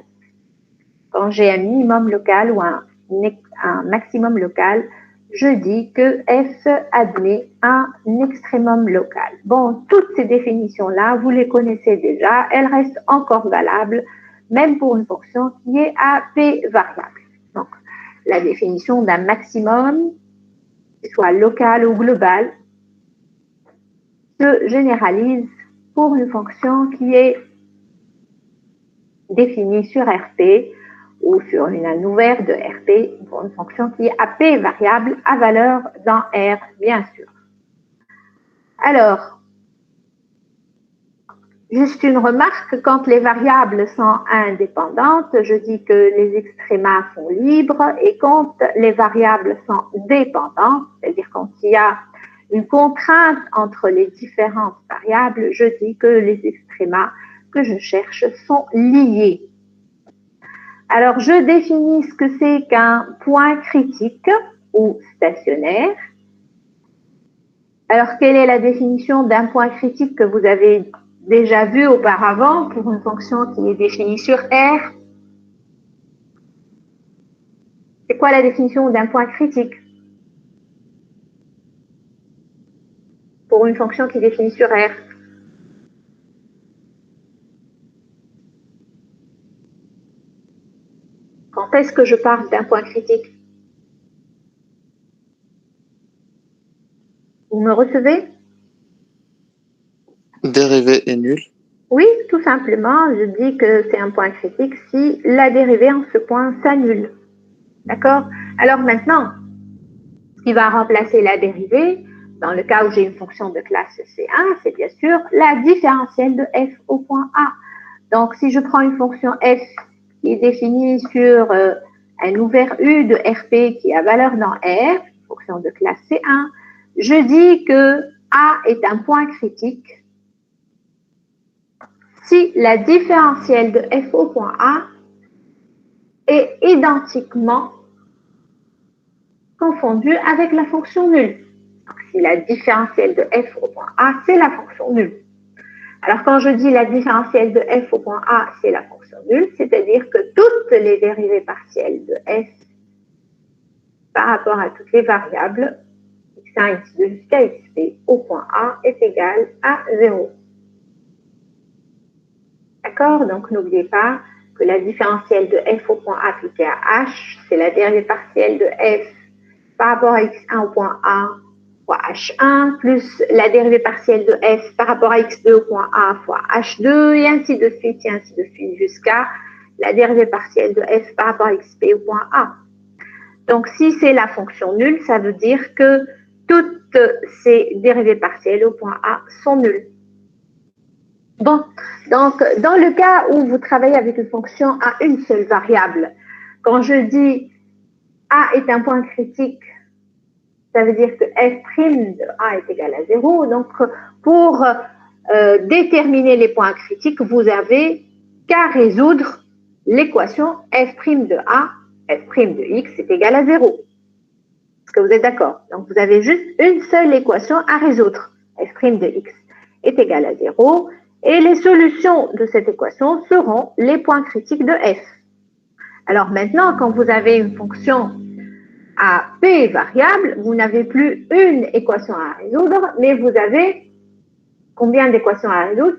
Quand j'ai un minimum local ou un maximum local, je dis que f admet un extrémum local. Bon, toutes ces définitions-là, vous les connaissez déjà, elles restent encore valables, même pour une fonction qui est à p variable. Donc, la définition d'un maximum, soit local ou global, se généralise pour une fonction qui est définie sur RP ou sur une ouverte de RP pour une fonction qui est à P variable à valeur dans R, bien sûr. Alors, juste une remarque, quand les variables sont indépendantes, je dis que les extrémas sont libres, et quand les variables sont dépendantes, c'est-à-dire quand il y a une contrainte entre les différentes variables, je dis que les extrémas que je cherche sont liés. Alors, je définis ce que c'est qu'un point critique ou stationnaire. Alors, quelle est la définition d'un point critique que vous avez déjà vu auparavant pour une fonction qui est définie sur R? C'est quoi la définition d'un point critique pour une fonction qui est définie sur R? Quand est-ce que je parle d'un point critique? Vous me recevez? Dérivée est nulle. Oui, tout simplement, je dis que c'est un point critique si la dérivée en ce point s'annule. D'accord? Alors maintenant, ce qui va remplacer la dérivée, dans le cas où j'ai une fonction de classe C1, c'est bien sûr la différentielle de f au point A. Donc, si je prends une fonction f qui est définie sur un ouvert U de RP qui a valeur dans R, fonction de classe C1, je dis que A est un point critique si la différentielle de f au point A est identiquement confondue avec la fonction nulle. Donc, si la différentielle de f au point A, c'est la fonction nulle. Alors, quand je dis la différentielle de f au point A, c'est la fonction nulle, c'est-à-dire que toutes les dérivées partielles de f par rapport à toutes les variables, x1, x2 jusqu'à xp, au point A est égal à 0. D'accord? Donc, n'oubliez pas que la différentielle de f au point A appliquée à h, c'est la dérivée partielle de f par rapport à x1 au point A fois h1, plus la dérivée partielle de f par rapport à x2 au point A fois h2, et ainsi de suite, jusqu'à la dérivée partielle de f par rapport à xp au point A. Donc, si c'est la fonction nulle, ça veut dire que toutes ces dérivées partielles au point A sont nulles. Bon, donc, dans le cas où vous travaillez avec une fonction à une seule variable, quand je dis A est un point critique, ça veut dire que f' de A est égal à 0. Donc, pour déterminer les points critiques, vous avez qu'à résoudre l'équation f' de A, f' de x est égal à 0. Est-ce que vous êtes d'accord? Donc, vous avez juste une seule équation à résoudre. f' de x est égal à 0. Et les solutions de cette équation seront les points critiques de f. Alors maintenant, quand vous avez une fonction à p variable, vous n'avez plus une équation à résoudre, mais vous avez Combien d'équations à résoudre?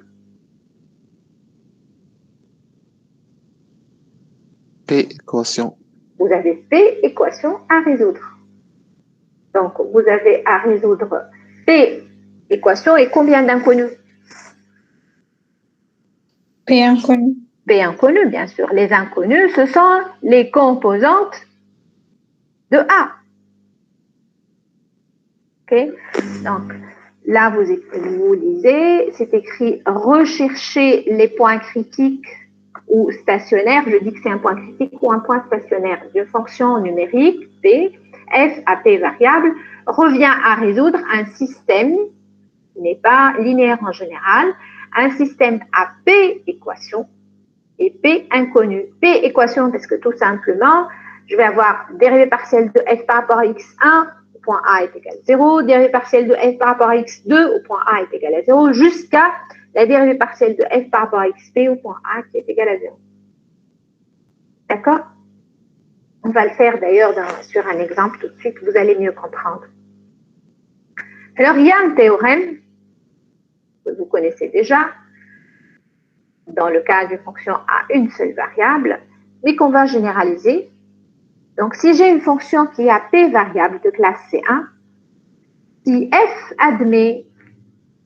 P équation. Vous avez P équations à résoudre. Donc, vous avez à résoudre P équations et combien d'inconnus? P inconnu. P inconnus, bien sûr. Les inconnus, ce sont les composantes de A. OK? Donc, là, vous lisez, c'est écrit « Rechercher les points critiques ou stationnaires ». Je dis que c'est un point critique ou un point stationnaire d'une fonction numérique, P, f à P variable, revient à résoudre un système qui n'est pas linéaire en général, un système à P équations et P inconnu. P équation parce que tout simplement, je vais avoir dérivée partielle de f par rapport à x1 au point A est égal à 0, dérivée partielle de f par rapport à x2 au point A est égal à 0, jusqu'à la dérivée partielle de f par rapport à xp au point A qui est égal à 0. D'accord? On va le faire d'ailleurs sur un exemple tout de suite, vous allez mieux comprendre. Alors, il y a un théorème que vous connaissez déjà, dans le cas d'une fonction à une seule variable, mais qu'on va généraliser. Donc, si j'ai une fonction qui a P variable de classe C1, si f admet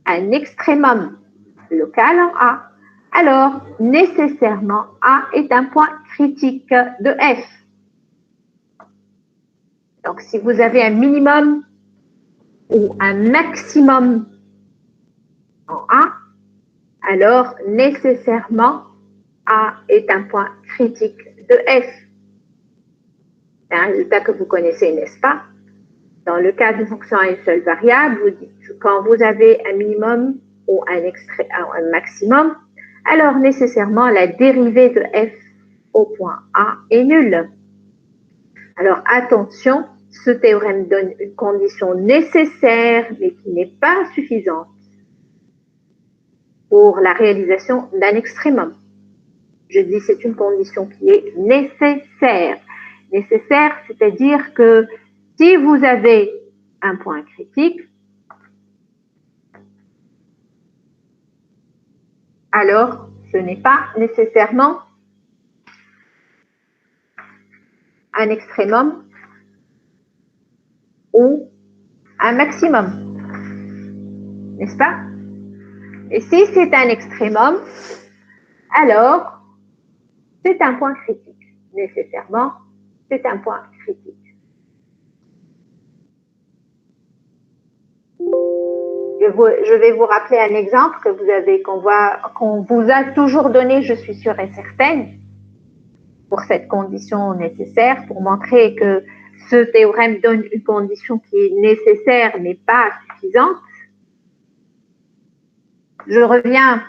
un extrémum local en A, alors nécessairement A est un point critique de f. Donc, si vous avez un minimum ou un maximum en A, alors nécessairement A est un point critique de f. C'est un résultat que vous connaissez, n'est-ce pas? Dans le cas d'une fonction à une seule variable, vous dites quand vous avez un minimum ou un maximum, alors nécessairement la dérivée de f au point A est nulle. Alors attention, ce théorème donne une condition nécessaire, mais qui n'est pas suffisante pour la réalisation d'un extrémum. Je dis c'est une condition qui est nécessaire. Nécessaire, c'est-à-dire que si vous avez un point critique, alors ce n'est pas nécessairement un extrémum ou un maximum. N'est-ce pas? Et si c'est un extrémum, alors c'est un point critique. Nécessairement, c'est un point critique. Je vais vous rappeler un exemple qu'on vous a toujours donné, je suis sûre et certaine, pour cette condition nécessaire, pour montrer que ce théorème donne une condition qui est nécessaire mais pas suffisante. Je reviens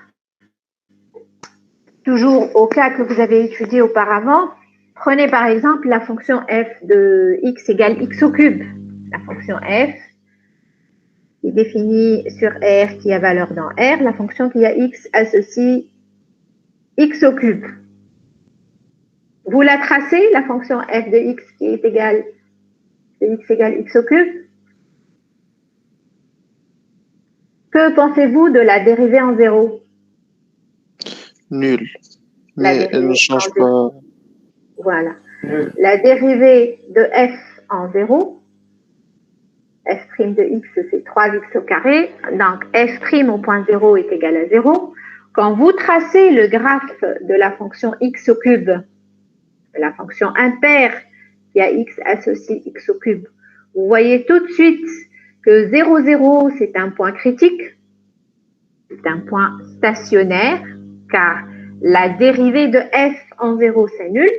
toujours au cas que vous avez étudié auparavant. Prenez par exemple la fonction f de x égale x au cube. La fonction f qui est définie sur R, qui a valeur dans R, la fonction qui a x associe x au cube. Vous la tracez, la fonction f de x qui est égale x au cube. Que pensez-vous de la dérivée en zéro? Nul. Mais elle ne change pas. Voilà. La dérivée de f en 0, f' de x, c'est 3x au carré. Donc, f' au point 0 est égal à 0. Quand vous tracez le graphe de la fonction x au cube, de la fonction impaire qui a x associé x au cube, vous voyez tout de suite que 0, 0, c'est un point critique. C'est un point stationnaire, car la dérivée de f en 0, c'est nul,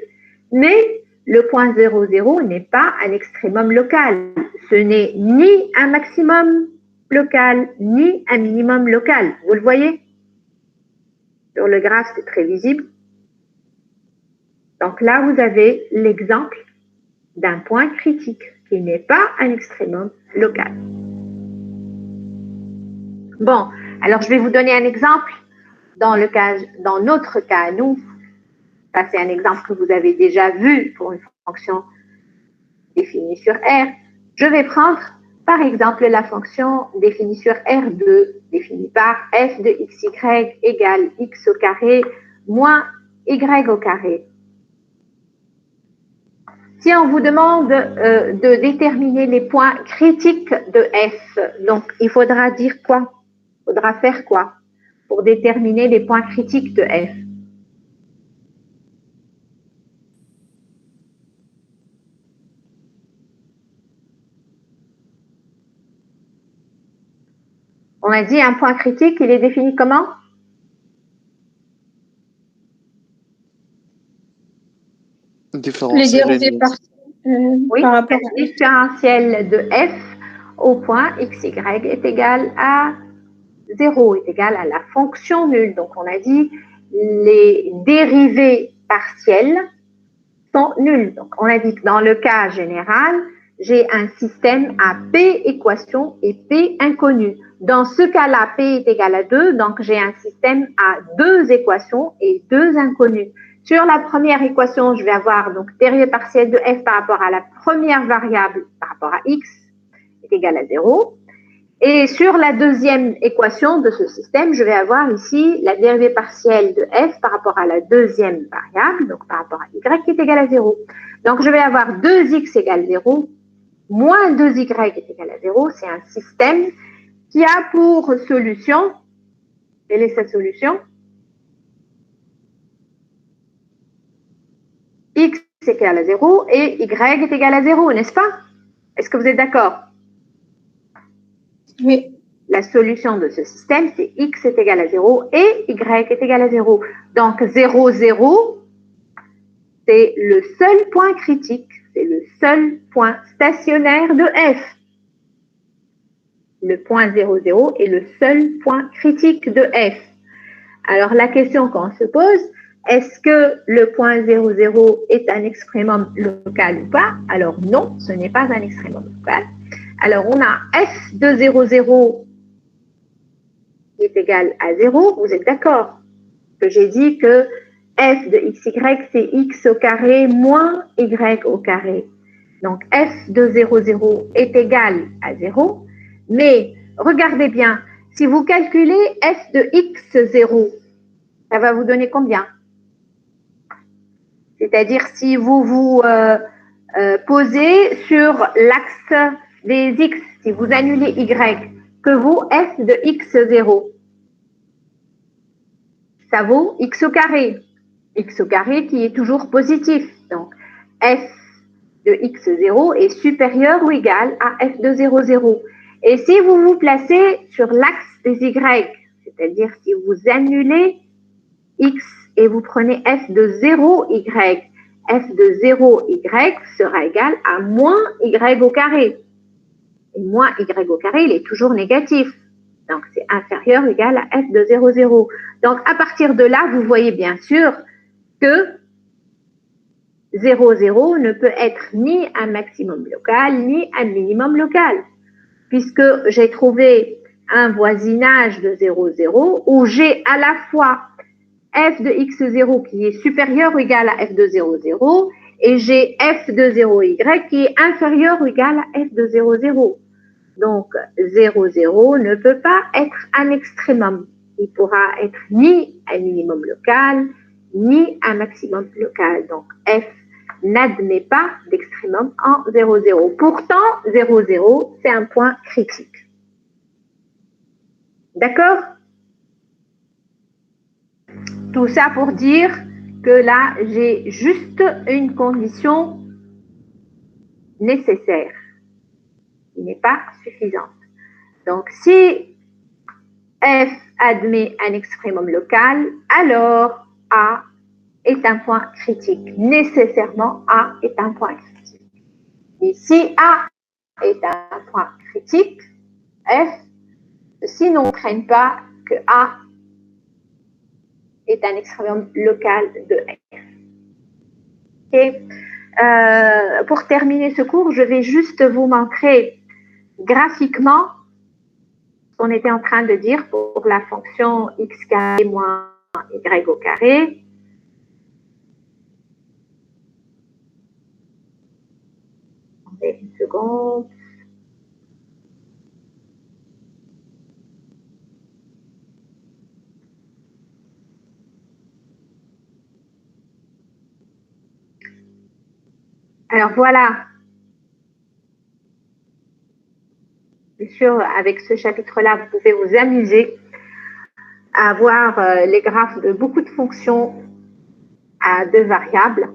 mais le point 0, 0 n'est pas un extrémum local. Ce n'est ni un maximum local, ni un minimum local. Vous le voyez? Sur le graphe, c'est très visible. Donc là, vous avez l'exemple d'un point critique qui n'est pas un extrémum local. Bon, alors je vais vous donner un exemple dans notre cas, nous. Ça, c'est un exemple que vous avez déjà vu pour une fonction définie sur R. Je vais prendre, Par exemple, la fonction définie sur R2, définie par f de xy égale x au carré moins y au carré. Si on vous demande de déterminer les points critiques de f, donc il faudra dire quoi? Il faudra faire quoi pour déterminer les points critiques de f? On a dit un point critique, il est défini comment? Les dérivés oui, par rapport le différentiel de f au point xy est égal à 0, est égal à la fonction nulle. Donc, on a dit les dérivés partiels sont nuls. Donc, on a dit que dans le cas général, j'ai un système à P équations et P inconnues. Dans ce cas-là, P est égal à 2, donc j'ai un système à 2 équations et 2 inconnues. Sur la première équation, je vais avoir donc dérivé partiel de f par rapport à la première variable par rapport à x est égal à 0. Et sur la deuxième équation de ce système, je vais avoir ici la dérivée partielle de f par rapport à la deuxième variable, donc par rapport à y qui est égal à 0. Donc, je vais avoir 2x égale 0, moins 2y est égal à 0. C'est un système qui a pour solution, quelle est sa solution? X est égal à 0 et y est égal à 0, n'est-ce pas? Est-ce que vous êtes d'accord? Oui. La solution de ce système, c'est x est égal à 0 et y est égal à 0. Donc, 0, 0, c'est le seul point critique, c'est le seul point stationnaire de f. Le point 0, 0 est le seul point critique de f. Alors, la question qu'on se pose, est-ce que le point 0, 0 est un extrémum local ou pas? Alors, non, ce n'est pas un extrémum local. Alors, on a f de 0, 0 qui est égal à 0. Vous êtes d'accord que j'ai dit que f de xy, c'est x au carré moins y au carré. Donc, f de 0, 0 est égal à 0. Mais, regardez bien, si vous calculez f de x0, ça va vous donner combien? C'est-à-dire, si vous vous posez sur l'axe des x, si vous annulez y, que vaut f de x0? Ça vaut x au carré. X au carré qui est toujours positif. Donc, f de x0 est supérieur ou égal à f de 0, 0. Et si vous vous placez sur l'axe des y, c'est-à-dire si vous annulez x et vous prenez f de 0, y, f de 0, y sera égal à moins y au carré. Et moins y au carré, il est toujours négatif. Donc, c'est inférieur ou égal à f de 0, 0. Donc, à partir de là, vous voyez bien sûr que 0, 0 ne peut être ni un maximum local, ni un minimum local, puisque j'ai trouvé un voisinage de 0, 0, où j'ai à la fois f de x0 qui est supérieur ou égal à f de 0, 0, et j'ai f de 0y qui est inférieur ou égal à f de 0, 0. Donc, 0, 0 ne peut pas être un extrémum. Il pourra être ni un minimum local, ni un maximum local. Donc, f n'admet pas d'extrémum en 0, 0. Pourtant, 0, 0, c'est un point critique. D'accord? Tout ça pour dire que là, j'ai juste une condition nécessaire qui n'est pas suffisante. Donc, si f admet un extrémum local, alors A est un point critique. Nécessairement, A est un point critique. Et si A est un point critique, F, ceci n'entraîne pas que A est un extrémum local de F. Okay. Pour terminer ce cours, je vais juste vous montrer graphiquement ce qu'on était en train de dire pour la fonction x carré moins y au carré. Une seconde. Alors voilà. Bien sûr, avec ce chapitre-là, vous pouvez vous amuser à voir les graphes de beaucoup de fonctions à deux variables.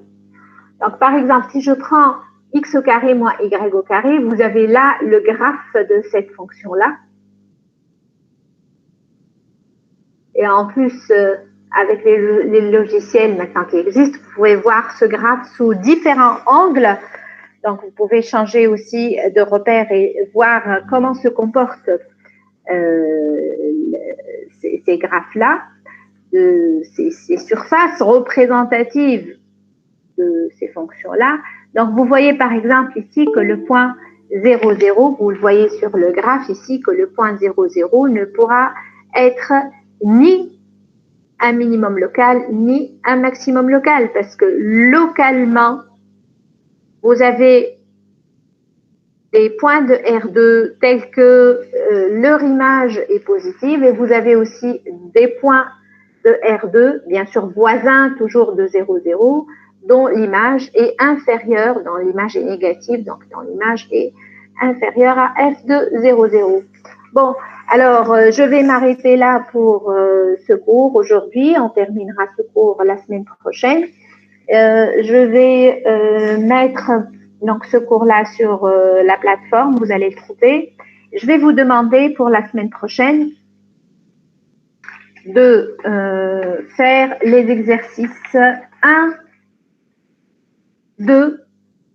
Donc, par exemple, si je prends x au carré moins y au carré, vous avez là le graphe de cette fonction-là. Et en plus, avec les logiciels maintenant qui existent, vous pouvez voir ce graphe sous différents angles. Donc, vous pouvez changer aussi de repère et voir comment se comportent ces graphes-là, ces surfaces représentatives de ces fonctions-là. Donc, vous voyez par exemple ici que le point 0, 0, vous le voyez sur le graphe ici, que le point 0, 0 ne pourra être ni un minimum local, ni un maximum local, parce que localement, vous avez des points de R2 tels que leur image est positive, et vous avez aussi des points de R2, bien sûr voisins toujours de 0, 0, dont l'image est inférieure, dont l'image est négative, donc dont l'image est inférieure à f de 0, 0. Bon, alors je vais m'arrêter là pour ce cours aujourd'hui. On terminera ce cours la semaine prochaine. Je vais mettre donc ce cours-là sur la plateforme, vous allez le trouver. Je vais vous demander pour la semaine prochaine de faire les exercices 1, 2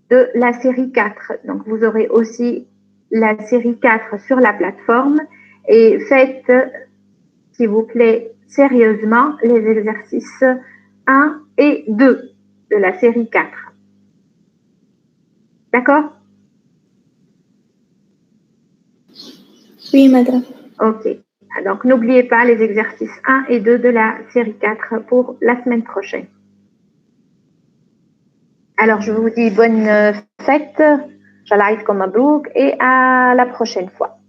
de la série 4. Donc, vous aurez aussi la série 4 sur la plateforme et faites, s'il vous plaît, sérieusement les exercices 1 et 2 de la série 4. D'accord? Oui, madame. Ok. Donc, n'oubliez pas les exercices 1 et 2 de la série 4 pour la semaine prochaine. Alors, je vous dis bonne fête, Shalayt comme Mabrouk, et à la prochaine fois.